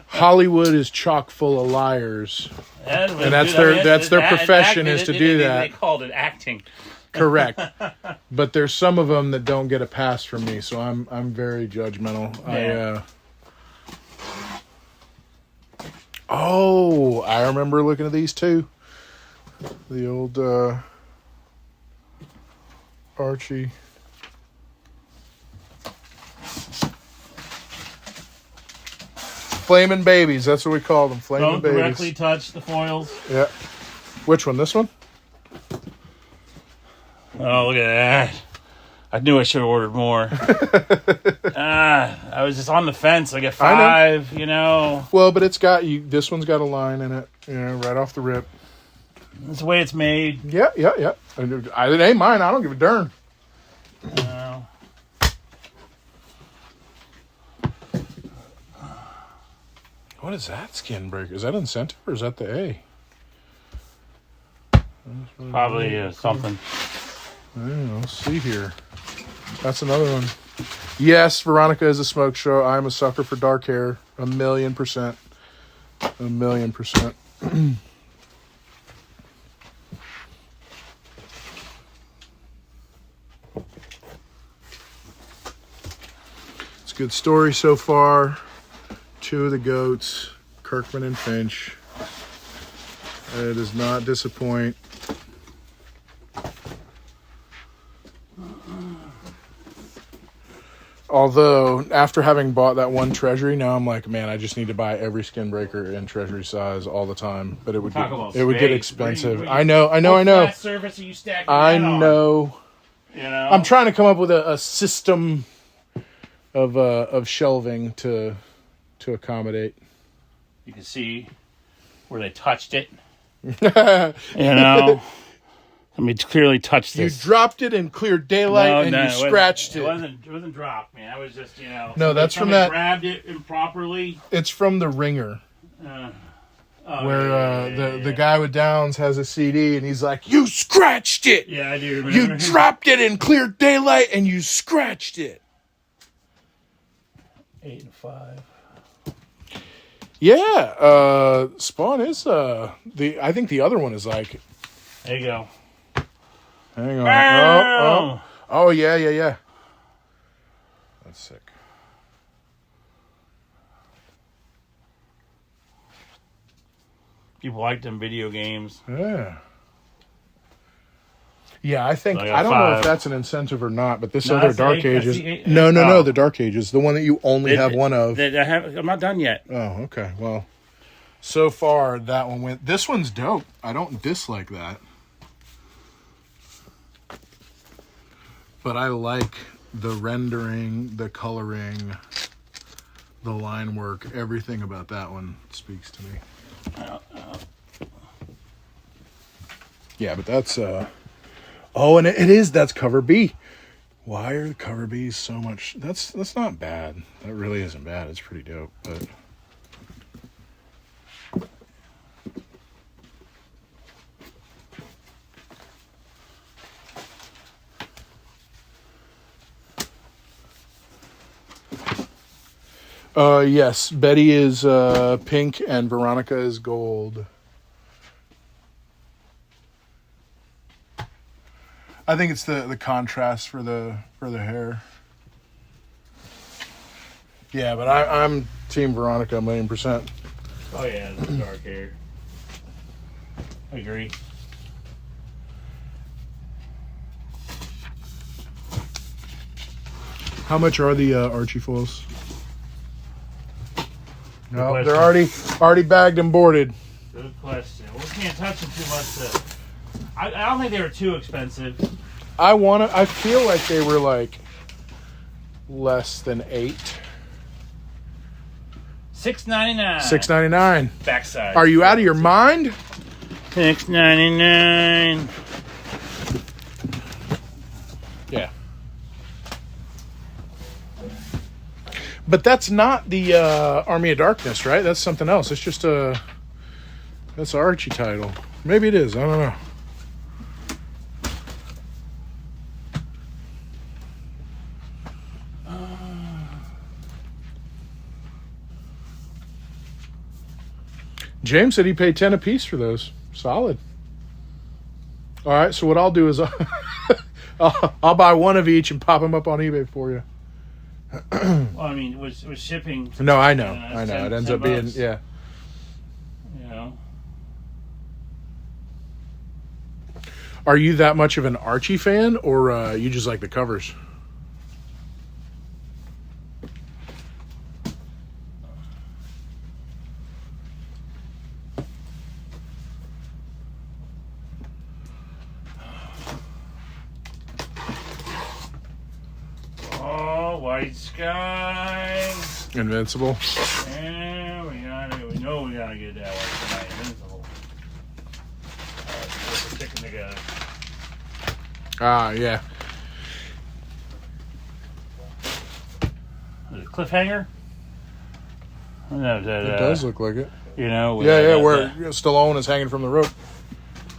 Hollywood is chock full of liars. And that's their profession is to do that. They called it acting. Correct. But there's some of them that don't get a pass from me, so I'm very judgmental. Yeah. I remember looking at these too. The old Archie. Flaming babies, that's what we call them. Flaming Don't babies. directly touch the foils. Yeah. Which one? This one? Oh, look at that. I knew I should have ordered more. I was just on the fence. I get 5, you know. Well, but it's got you. This one's got a line in it, you know, right off the rip. That's the way it's made. Yeah. It ain't mine. I don't give a darn. What is that skin breaker? Is that incentive or is that the A? Probably something. Let's see here. That's another one. Yes, Veronica is a smoke show. I'm a sucker for dark hair. 1,000,000%. 1,000,000%. It's a good story so far. 2 of the goats, Kirkman and Finch. It does not disappoint. Although, after having bought that one Treasury, now I'm like, man, I just need to buy every skin breaker in Treasury size all the time. But it would get expensive. I know. What surface are you stacking I that on? know. You know. I'm trying to come up with a system of shelving to accommodate. You can see where they touched it. You know. I mean, clearly touched You this. dropped it in clear daylight and you scratched it. It wasn't dropped, man. I was just, you know. No, that's from that. Grabbed it improperly. It's from The Ringer, where the guy with Downs has a CD and he's like, "You scratched it. Yeah, I do remember. You dropped it in clear daylight and you scratched it." 8 and 5. Yeah, Spawn is I think the other one is like. There you go. Hang on. Oh, yeah. That's sick. People like them video games. Yeah. Yeah, I think So I don't know if 5. that's an incentive or not, but this No, other that's Dark the 8, that's Ages. the 8. No, Oh. the Dark Ages, the one that you only have one of. I'm not done yet. Oh, okay. Well, so far that one went. This one's dope. I don't dislike that, but I like the rendering, the coloring, the line work, everything about that one speaks to me. Yeah, but that's oh, and that's cover B. Why are the cover B's so much? That's not bad. That really isn't bad. It's pretty dope, but yes, Betty is pink and Veronica is gold. I think it's the contrast for the hair. Yeah, but I'm Team Veronica 1,000,000%. Oh, yeah, the dark hair. I agree. How much are the Archie foils? No, question. they're already bagged and boarded. Good question. Well, we can't touch them too much. I don't think they were too expensive. I feel like they were like less than 8. $6.99. $6.99. Backside. Are you out of your mind? $6.99. Yeah. But that's not the Army of Darkness, right? That's something else. It's just that's an Archie title. Maybe it is. I don't know. James said he paid 10 apiece for those. Solid. All right, so what I'll do is I'll buy one of each and pop them up on eBay for you. Well, I mean, with shipping. No, I know. It It ends up being, yeah. You know. Are you that much of an Archie fan, or you just like the covers? Oh, white sky. Invincible. Yeah, we know we gotta get that one tonight. Invincible. We're sticking together. Ah, yeah. Is it cliffhanger? No, It does look like it. You know. Where Stallone is hanging from the rope.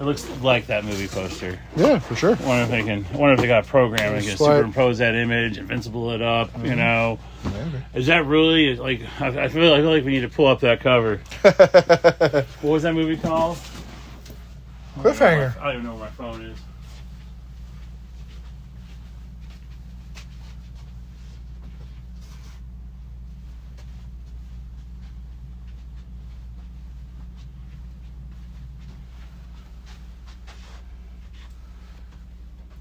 It looks like that movie poster. Yeah, for sure. Wonder if they got programming to Slide. superimpose that image, Invincible it up. You know. Maybe. Is that really like? I feel like we need to pull up that cover. What was that movie called? Cliffhanger. I don't even know where my phone is.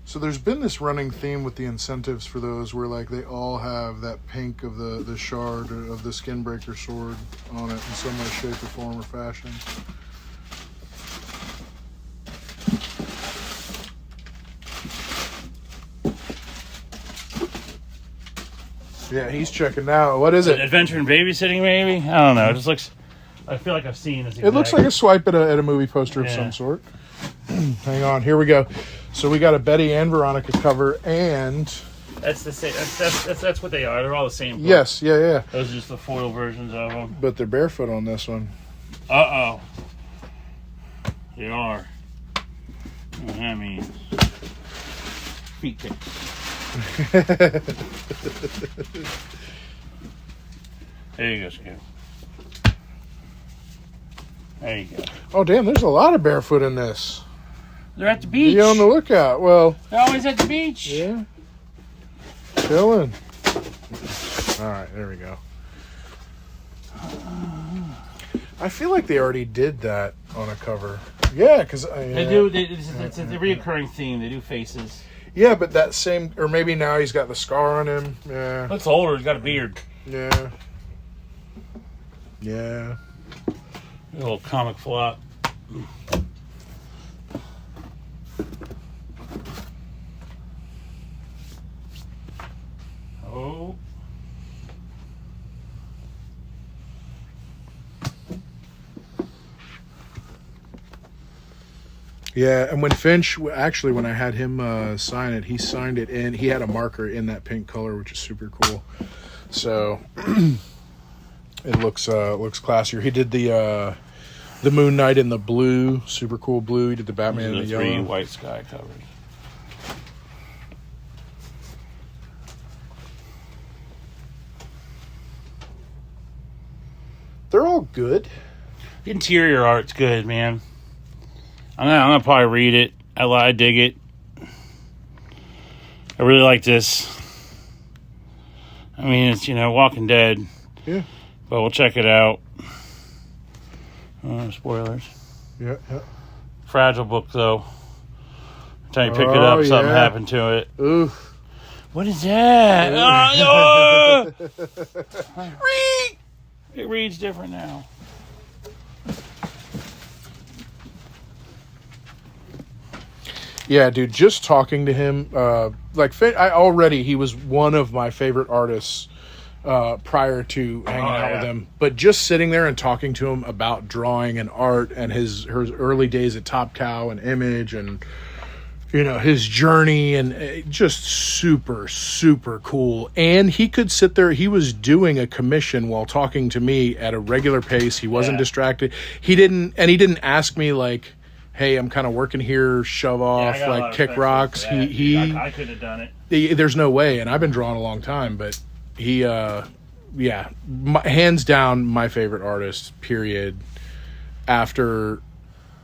So there's been this running theme with the incentives for those where like they all have that pink of the shard of the Skinbreaker sword on it in some way, shape, or form or fashion. Yeah, he's checking now. What is it? Adventure in Babysitting, maybe? I don't know. It just looks. I feel like I've seen this. It looks like a swipe at a movie poster of Yeah. some sort. Hang on, here we go. So we got a Betty and Veronica cover, and That's the same. That's what they are. They're all the same. Book. yes, yeah. Those are just the foil versions of them. But they're barefoot on this one. Oh. They are. What that means. Feet pics. There you go, Skip. There you go. Oh, damn, there's a lot of barefoot in this. They're at the beach. Be on the lookout. Well, They're always at the beach. yeah. Chilling. All right, there we go. I feel like they already did that on a cover. Yeah, because... They do. It's a reoccurring theme. They do faces. Yeah, but that same... Or maybe now he's got the scar on him. Yeah. Looks older. He's got a beard. Yeah. Yeah. A little comic flop. Oh. Yeah, and when Finch... Actually, when I had him sign it, he signed it in... He had a marker in that pink color, which is super cool. So... It looks classier. He did the Moon Knight in the blue, super cool blue. He did the Batman in the Three yellow. white sky covers. They're all good. The interior art's good, man. I'm gonna probably read it. I dig it. I really like this. I mean, it's Walking Dead. Yeah. But we'll check it out. Spoilers. Yeah. Fragile book, though. Every time you pick it Oh, up, something yeah. happened to it. Ooh. What is that? Oh, Read! It reads different now. Yeah, dude, just talking to him, he was one of my favorite artists prior to hanging out with yeah. him. But just sitting there and talking to him about drawing and art and his early days at Top Cow and Image and his journey, and just super, super cool. And he could sit there. He was doing a commission while talking to me at a regular pace. He wasn't distracted. He didn't ask me like, hey, I'm kind of working here, shove off, I got a lot like of kick respect rocks. for that, He dude. I could have done it. there's no way. And I've been drawing a long time, but he, hands down, my favorite artist, period. After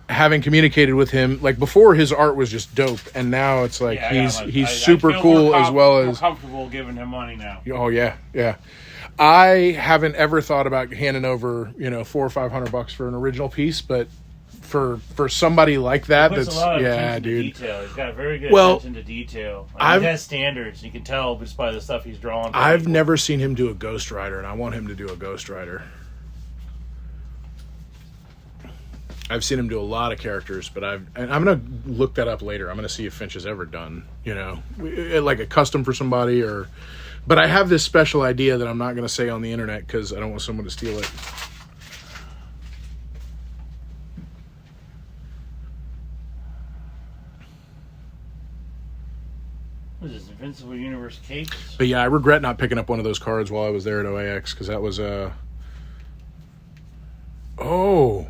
having communicated with him, like before, his art was just dope, and now it's like Yeah, he's I super feel cool more as well more as. comfortable giving him money now. Oh yeah. I haven't ever thought about handing over $400 or $500 for an original piece, but for somebody like that, He puts that's a lot of yeah, attention to dude. detail. He's got very good Well, attention to detail. I've- He has standards. You can tell just by the stuff he's drawing. for I've people. never seen him do a Ghost Rider, and I want him to do a Ghost Rider. I've seen him do a lot of characters, but I'm gonna look that up later. I'm gonna see if Finch has ever done, like a custom for somebody but I have this special idea that I'm not gonna say on the internet because I don't want someone to steal it. What is this, Invincible Universe capes? But yeah, I regret not picking up one of those cards while I was there at OAX because that was Oh,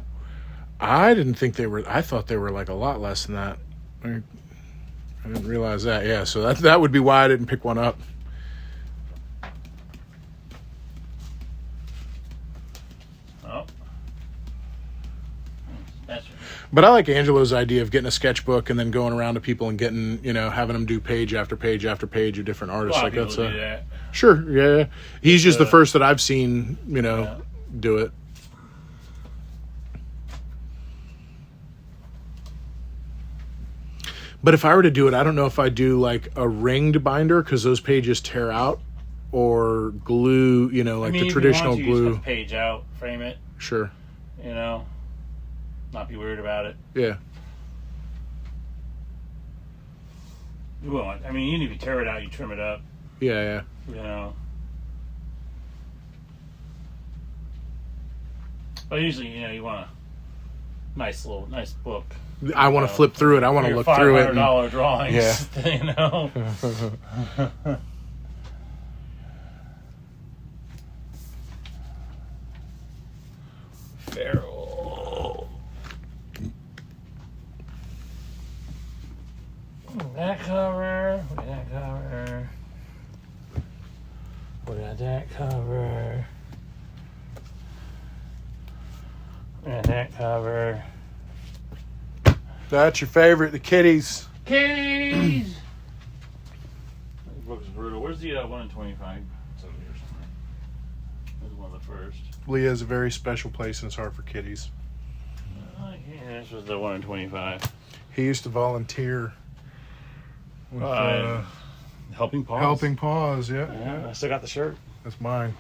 I didn't think they were. I thought they were like a lot less than that. I didn't realize that. Yeah, so that would be why I didn't pick one up. Oh. That's But I like Angelo's idea of getting a sketchbook and then going around to people and getting, having them do page after page after page of different a artists. lot Like of that's people do that. sure, yeah. He's just the first that I've seen, do it. But if I were to do it, I don't know if I'd do like a ringed binder because those pages tear out, or glue, like the traditional if you want to, glue. You just cut the page out, frame it, Sure. not be weird about it. Yeah. You won't. Even if you tear it out, you trim it up, Yeah. But usually, you want a nice book. I want to flip through it. I want to look through it. $500 drawings. Yeah. Feral. That cover. Look at that cover. Look at that cover. Look at that cover. That's your favorite, the kitties. Kitties! That book's brutal. Where's the 1 in 25? It's over here somewhere. This is one of the first. Lee has a very special place in his heart for kitties. Yeah, this was the 1 in 25. He used to volunteer with Helping Paws. Helping Paws. Yeah, Yeah, I still got the shirt. that's mine.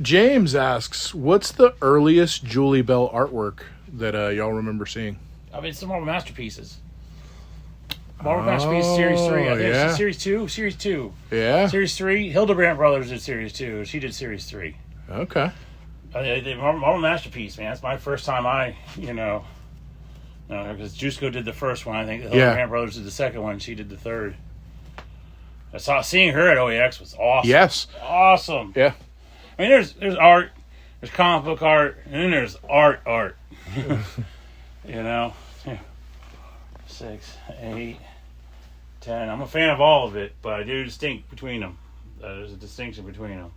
James asks, "What's the earliest Julie Bell artwork that y'all remember seeing?" It's the Marvel Masterpieces. Marvel Masterpieces Series 3. I think yeah. it's Series 2. Series 2. Yeah. Series 3. Hildebrandt Brothers did Series 2. She did Series 3. Okay. The Marvel Masterpiece, man. That's my first time because Jusco did the first one. I think the Hildebrandt Brothers did the second one. She did the third. Seeing her at OEX was awesome. Yes. Awesome. Yeah. There's art, there's comic book art, and then there's art. 6, 8, 10. I'm a fan of all of it, but I do distinct between them. There's a distinction between them.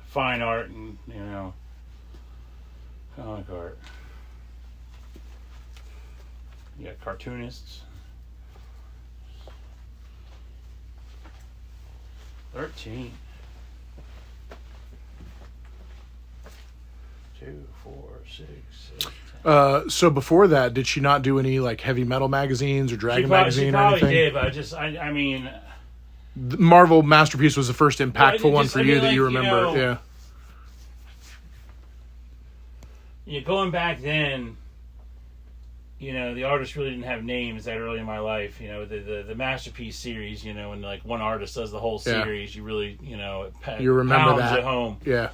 Fine art and, comic art. You got cartoonists. 13. 2, 4, 6, 8. So before that, did she not do any like heavy metal magazines or Dragon magazine she or probably anything? did, but I mean, The Marvel Masterpiece was the first impactful Well, one just- for I you mean, that you like, you remember. know, going back then, the artists really didn't have names that early in my life. The Masterpiece series, when like one artist does the whole Yeah. series, you really, You remember pounds that. at home, Yeah.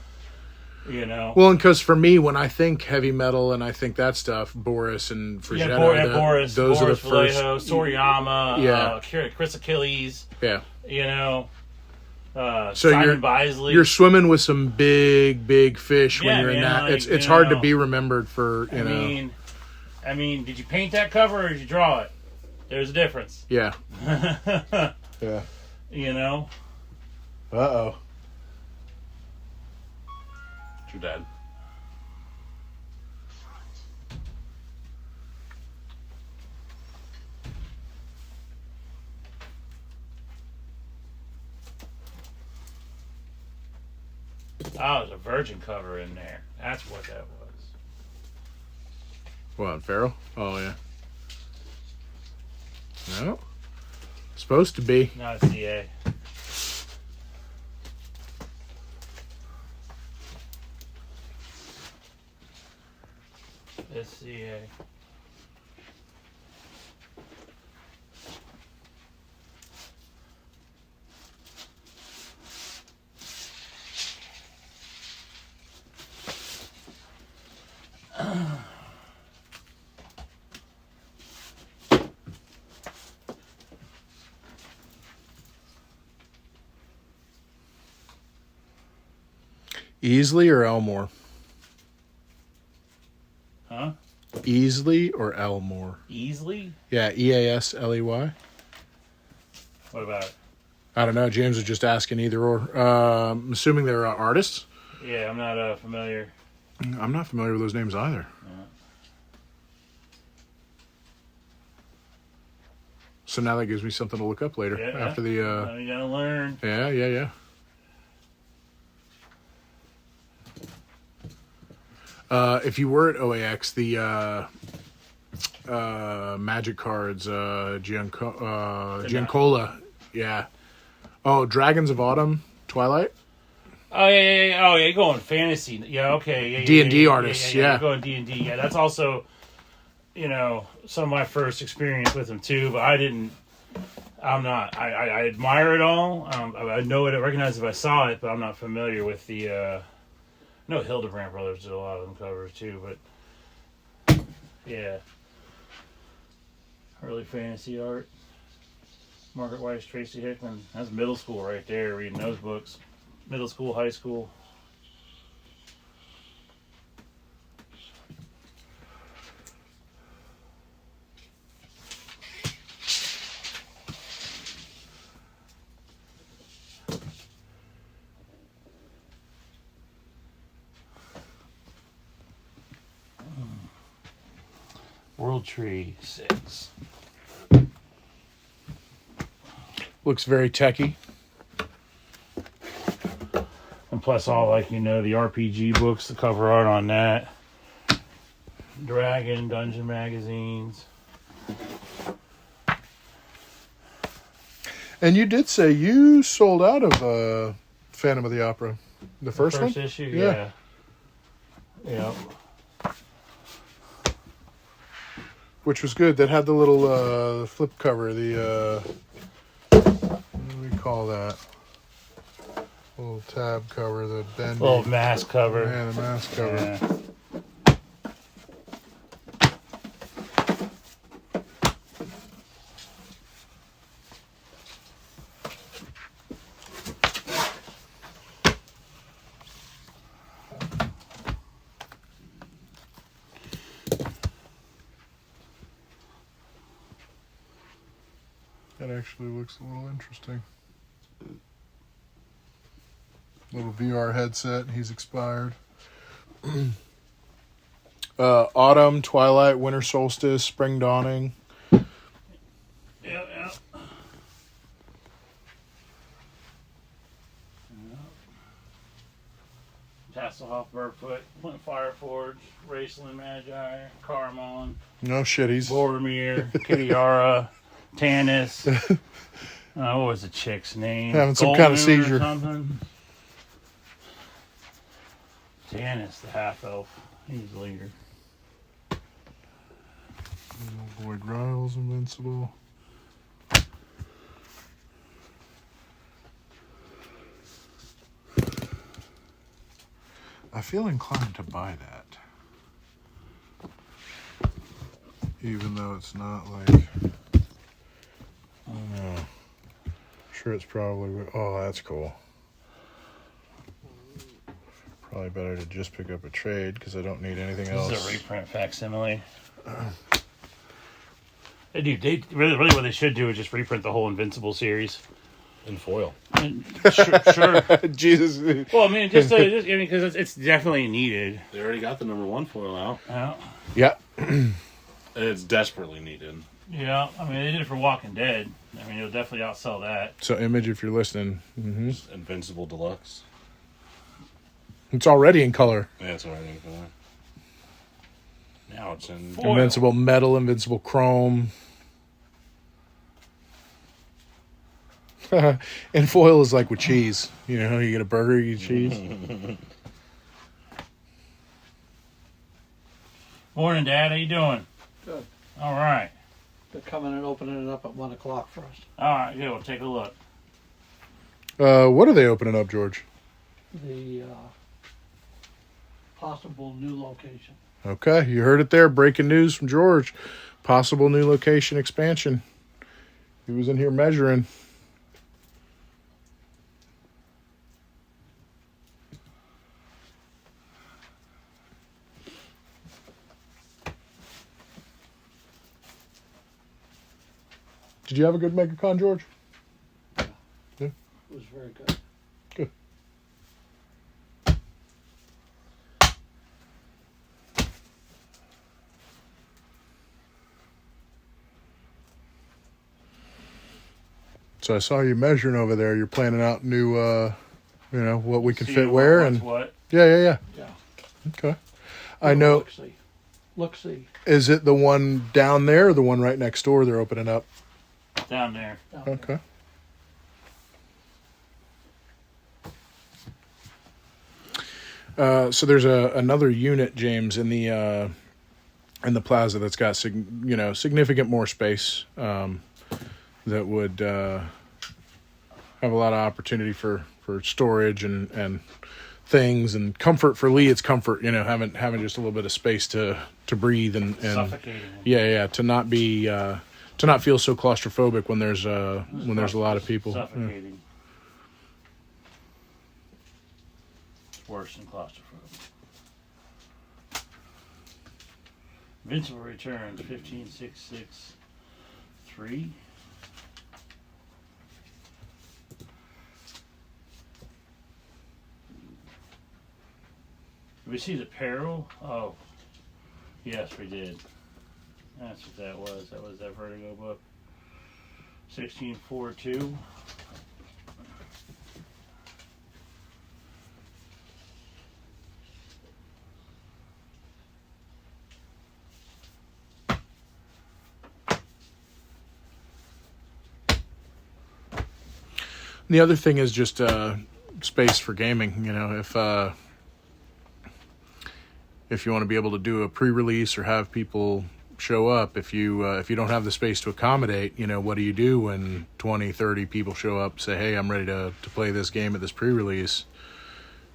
Well, and because for me, when I think heavy metal and I think that stuff, Boris and Frazetta, Boris, those Boris are the first. Vallejo, Soriyama, Yeah. Chris Achilles, Yeah. So Simon Bisley. you're swimming with some big fish when Yeah, you're in man, that. like, It's hard to be remembered for I mean, did you paint that cover or did you draw it? There's a difference. Yeah. Yeah. Uh-oh. Your dad. Oh, there's a Virgin cover in there. That's what that was. What, Pharaoh? Oh, yeah. No. Supposed to be. No, it's DA. It's CA. Easley or Elmore? Huh? Easley or Elmore? Easley? Yeah, Easley. What about it? I don't know. James was just asking either or. I'm assuming they're artists. Yeah, I'm not familiar. I'm not familiar with those names either. So now that gives me something to look up later after the. You gotta learn. Yeah. If you were at OAX, the Magic Cards, Giancola, yeah. Oh, Dragons of Autumn, Twilight. Oh yeah. Oh yeah, you're going fantasy. Yeah, okay. Yeah, D&D yeah, artists, yeah. yeah. You're going D&D. Yeah, that's also, some of my first experience with them too. But I'm not. I admire it all. I know it. I recognize if I saw it, but I'm not familiar with the. I know Hildebrand Brothers did a lot of them covers too, but yeah, early fantasy art. Margaret Weiss, Tracy Hickman. That's middle school right there. Reading those books. Middle school, high school. World Tree 6. Looks very techy. And plus all the RPG books, the cover art on that. Dragon, Dungeon magazines. And you did say you sold out of Phantom of the Opera. The first one? Issue? Yeah. Yeah. Which was good. That had the little flip cover. The, what do we call that? Little tab cover. The bendy. Little mask cover. Yeah, the mask cover. Yeah. That actually looks a little interesting. Little VR headset. He's expired. Autumn, Twilight, Winter Solstice, Spring Dawning. Yeah. Tasselhoff, Burfoot, Flint Fireforge, Raceland Magi, Caramon, No shit, he's Boromir, Kitiara, Tanis. What was the chick's name? Having some kind of Goldmoon or seizure. something? Tanis, the half elf. He's the leader. Boyd Riles Invincible. I feel inclined to buy that. Even though it's not like, I don't know. I'm sure it's probably, oh, that's cool. Probably better to just pick up a trade because I don't need anything else. This is a reprint facsimile. They really what they should do is just reprint the whole Invincible series. In foil. And, sure. Jesus. Well, I mean, because it's definitely needed. They already got the #1 foil out. Yeah. And it's desperately needed. Yeah, I mean, they did it for Walking Dead. I mean, it'll definitely outsell that. So, Image, if you're listening, Invincible Deluxe. it's already in color. Yeah, it's already in color. Now it's in Foil. Invincible Metal, Invincible Chrome. And foil is like with cheese. You know, you get a burger, you get cheese. Morning, Dad. How you doing? Good. All right. They're coming and opening it up at 1 o'clock for us. All right, good. We'll take a look. What are they opening up, George? The possible new location. Okay, you heard it there. Breaking news from George. Possible new location expansion. He was in here measuring. Did you have a good MegaCon, George? It was very good. Good. So I saw you measuring over there. You're planning out new, what we can See fit where, what's and what. yeah. Yeah. Okay. I know. Look-see. Is it the one down there or the one right next door they're opening up? Down there. Down there. Okay. So there's another unit, James, in the plaza that's got significant more space that would have a lot of opportunity for storage and things and comfort for Lee. It's comfort, having just a little bit of space to breathe and Suffocating. yeah, to not be to not feel so claustrophobic when there's a lot of people. Suffocating. It's worse than claustrophobic. Invincible returns 15663. Did we see the peril? Oh, yes, we did. That's what that was. That was that Vertigo book. 1642. The other thing is just space for gaming. If you want to be able to do a pre-release or have people show up, if you don't have the space to accommodate, what do you do when 20, 30 people show up, say, hey, I'm ready to play this game at this pre-release,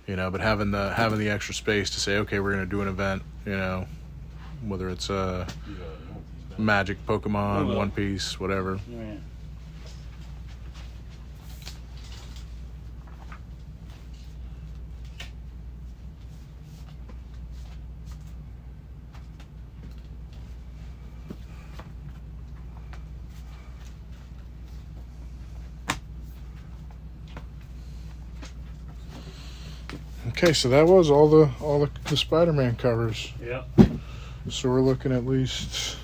but having the extra space to say, okay, we're going to do an event, whether it's Magic, Pokemon, One Piece, whatever. Yeah. Okay, so that was all the Spider-Man covers. Yep. So we're looking at least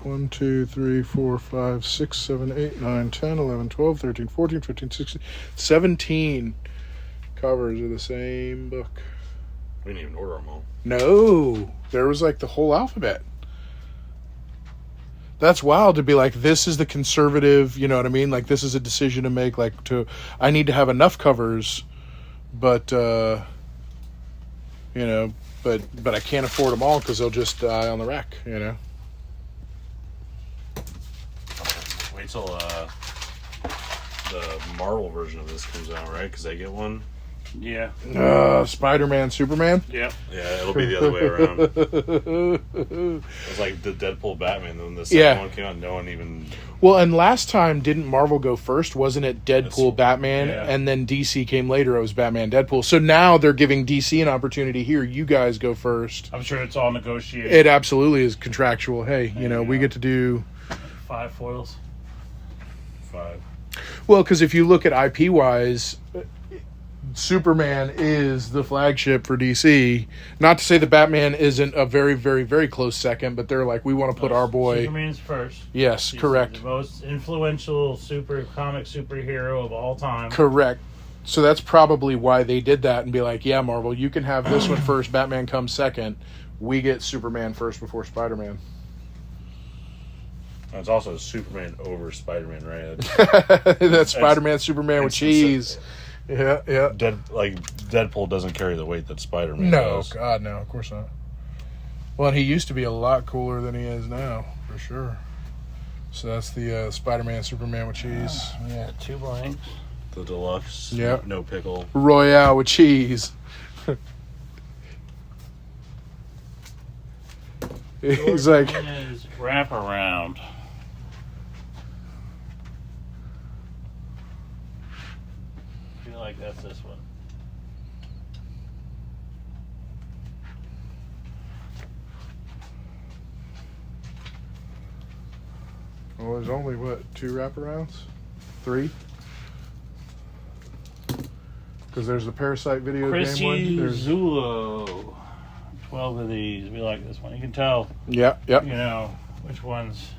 1, 2, 3, 4, 5, 6, 7, 8, 9, 10, 11, 12, 13, 14, 15, 16, 17 covers of the same book. We didn't even order them all. No, there was like the whole alphabet. That's wild to be like, this is the conservative, you know what I mean? Like, this is a decision to make, I need to have enough covers, but, but I can't afford them all because they'll just die on the rack, Wait till the Marvel version of this comes out, right? Because they get one. Yeah. Spider-Man, Superman. Yep. Yeah, it'll be the other way around. It was like the Deadpool Batman. Then the second Yeah. one came out, no one even. Well, and last time, didn't Marvel go first? Wasn't it Deadpool, Batman, yeah. and then DC came later? It was Batman, Deadpool. So now they're giving DC an opportunity. Here, you guys go first. I'm sure it's all negotiated. It absolutely is contractual. Hey, we get to do... 5 foils. 5. Well, because if you look at IP-wise, Superman is the flagship for DC. Not to say that Batman isn't a very, very, very close second, but they're like, we want to put our boy... Superman's first. Yes, He's correct. The most influential comic superhero of all time. Correct. So that's probably why they did that and be like, yeah, Marvel, you can have this one first, Batman comes second. We get Superman first before Spider-Man. It's also Superman over Spider-Man, right? That's Spider-Man, Superman with it's cheese. Yeah. Deadpool doesn't carry the weight that Spider-Man No, does. God, no, of course not. Well, and he used to be a lot cooler than he is now, for sure. So that's the Spider-Man, Superman with cheese. Yeah, 2 blanks. The deluxe. Yeah. No pickle. Royale with cheese. He's like, Is wraparound. I feel like that's this one. well, there's only, 2 wraparounds? 3? Because there's the Parasite video game Chrissy one. Zulo. 12 of these. We like this one. You can tell, Yep. you know, which ones.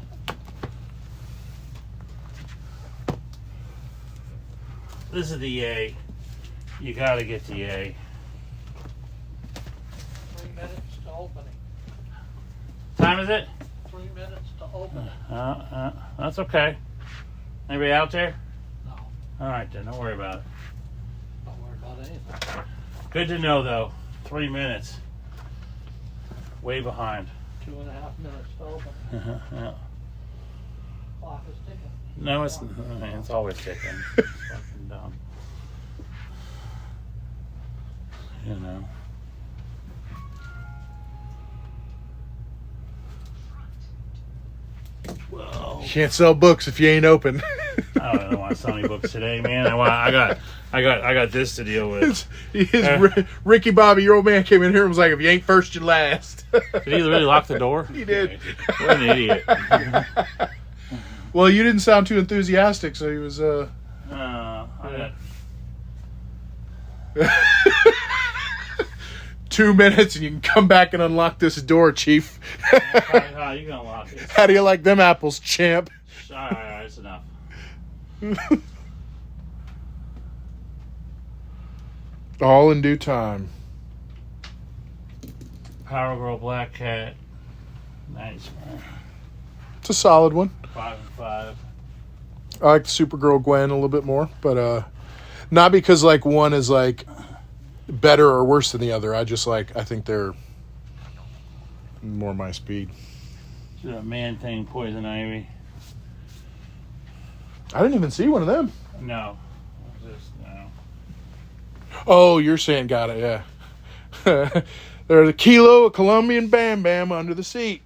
This is the A. You gotta get the A. 3 minutes to opening. Time is it? 3 minutes to opening. That's okay. Anybody out there? No, All right, then. Don't worry about it. don't worry about anything. Good to know, though. 3 minutes. Way behind. 2.5 minutes to open. Yeah. Clock is ticking. No, it's always ticking. It's fucking dumb. You know. Well, You can't sell books if you ain't open. I don't want to sell any books today, man. I got this to deal with. Ricky Bobby, your old man, came in here and was like, if you ain't first, you last. Did he really lock the door? He did. What an idiot. Well, you didn't sound too enthusiastic, so he was, I got 2 minutes and you can come back and unlock this door, Chief. How you gonna lock it? How do you like them apples, champ? All right, that's enough. All in due time. Power Girl Black Cat. Nice, man. It's a solid one. 5 and 5. I like the Supergirl Gwen a little bit more, but not because like one is like better or worse than the other. I think they're more my speed. To that Man Thing, Poison Ivy. I didn't even see one of them. No. Just, no. Oh, you're saying got it, yeah. There's a kilo of Colombian Bam Bam under the seat.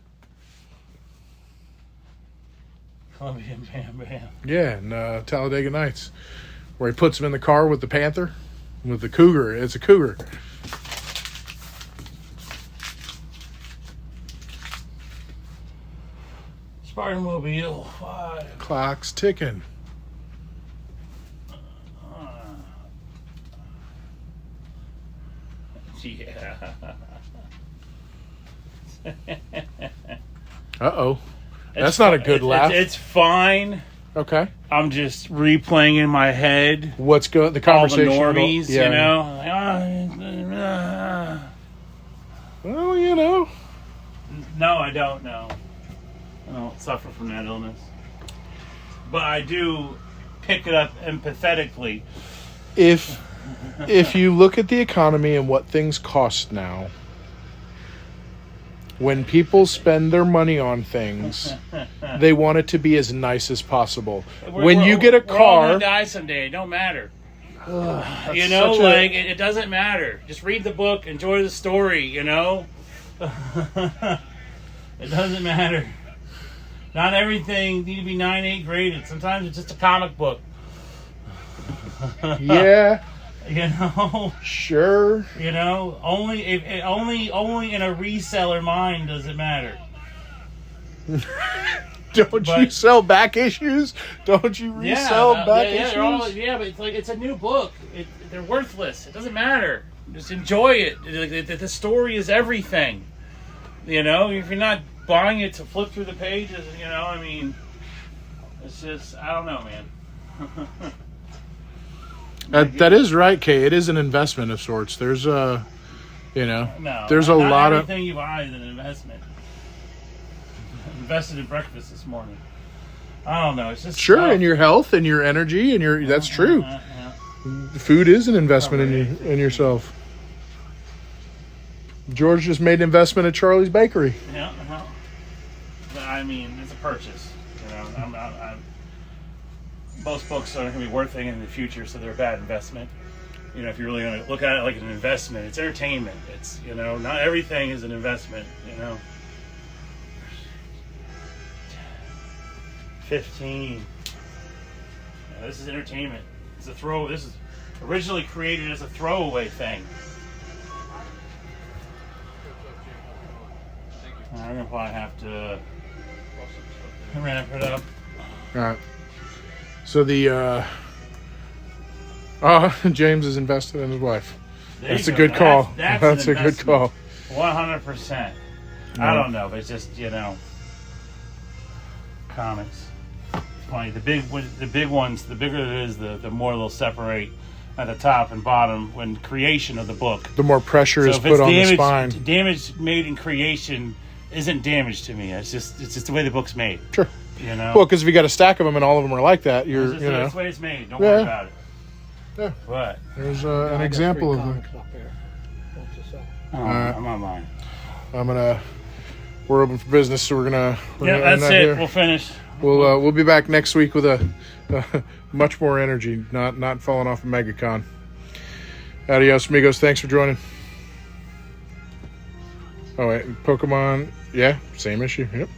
Colombian Bam Bam. Yeah, in Talladega Nights, where he puts him in the car with the Panther, with the Cougar. It's a Cougar. Spartanmobile 5. Clock's ticking. Yeah. Uh-oh. That's not a good laugh. It's fine. Okay. I'm just replaying in my head What's the all the conversation? normies, yeah. you know? Well, you know. No, I don't know. I don't suffer from that illness. But I do pick it up empathetically. If you look at the economy and what things cost now, when people spend their money on things, they want it to be as nice as possible. When you get a we're all car, gonna die someday. It don't matter. You such know, a- like it doesn't matter. Just read the book, enjoy the story. You know, it doesn't matter. Not everything need to be 9/8 graded. Sometimes it's just a comic book. yeah, You know, sure. you know. Only in a reseller mind does it matter. Don't you But- sell back issues? Don't you resell back issues? they're all, but it's like it's a new book. They're worthless. It doesn't matter. Just enjoy it. The story is everything. You know, if you're not buying it to flip through the pages, you know, I mean, it's just I don't know, man. That is right, Kay. It is an investment of sorts. There's a, No, there's a not lot of. everything you buy is an investment. Invested in breakfast this morning. I don't know. It's just Sure, tough. in your health and your energy and your. That's true. Yeah. Food is an investment in yourself. George just made an investment at Charlie's Bakery. Yeah, but I mean, it's a purchase. You know, most books aren't going to be worth anything in the future, so they're a bad investment. You know, if you're really going to look at it like an investment, it's entertainment. It's, you know, not everything is an investment. You know, 15. Yeah, this is entertainment. It's a throw. This is originally created as a throwaway thing. I'm gonna probably have to wrap it up. All right. So the James is invested in his wife. There That's you a go. good call. That's a good call. 100%. I don't know, but it's just, you know, comics. It's funny. The big ones. The bigger it is, the more they'll separate at the top and bottom when creation of the book. The more pressure is if put it's on the damage, spine. damage made in creation isn't damage to me. It's just the way the book's made. Sure. You know. Well, because if you got a stack of them and all of them are like that, It's you're just you know. that's the way it's made. Don't Yeah. worry about it. Yeah. But There's I an got example 3 of it. comics up there. What's this up? I'm on mine. We're open for business, so we're gonna Yeah, end that's that it. here. We'll finish. We'll be back next week with a much more energy, not falling off of MegaCon. Adios, amigos. Thanks for joining. Oh wait, Pokemon. Yeah, same issue. Yep.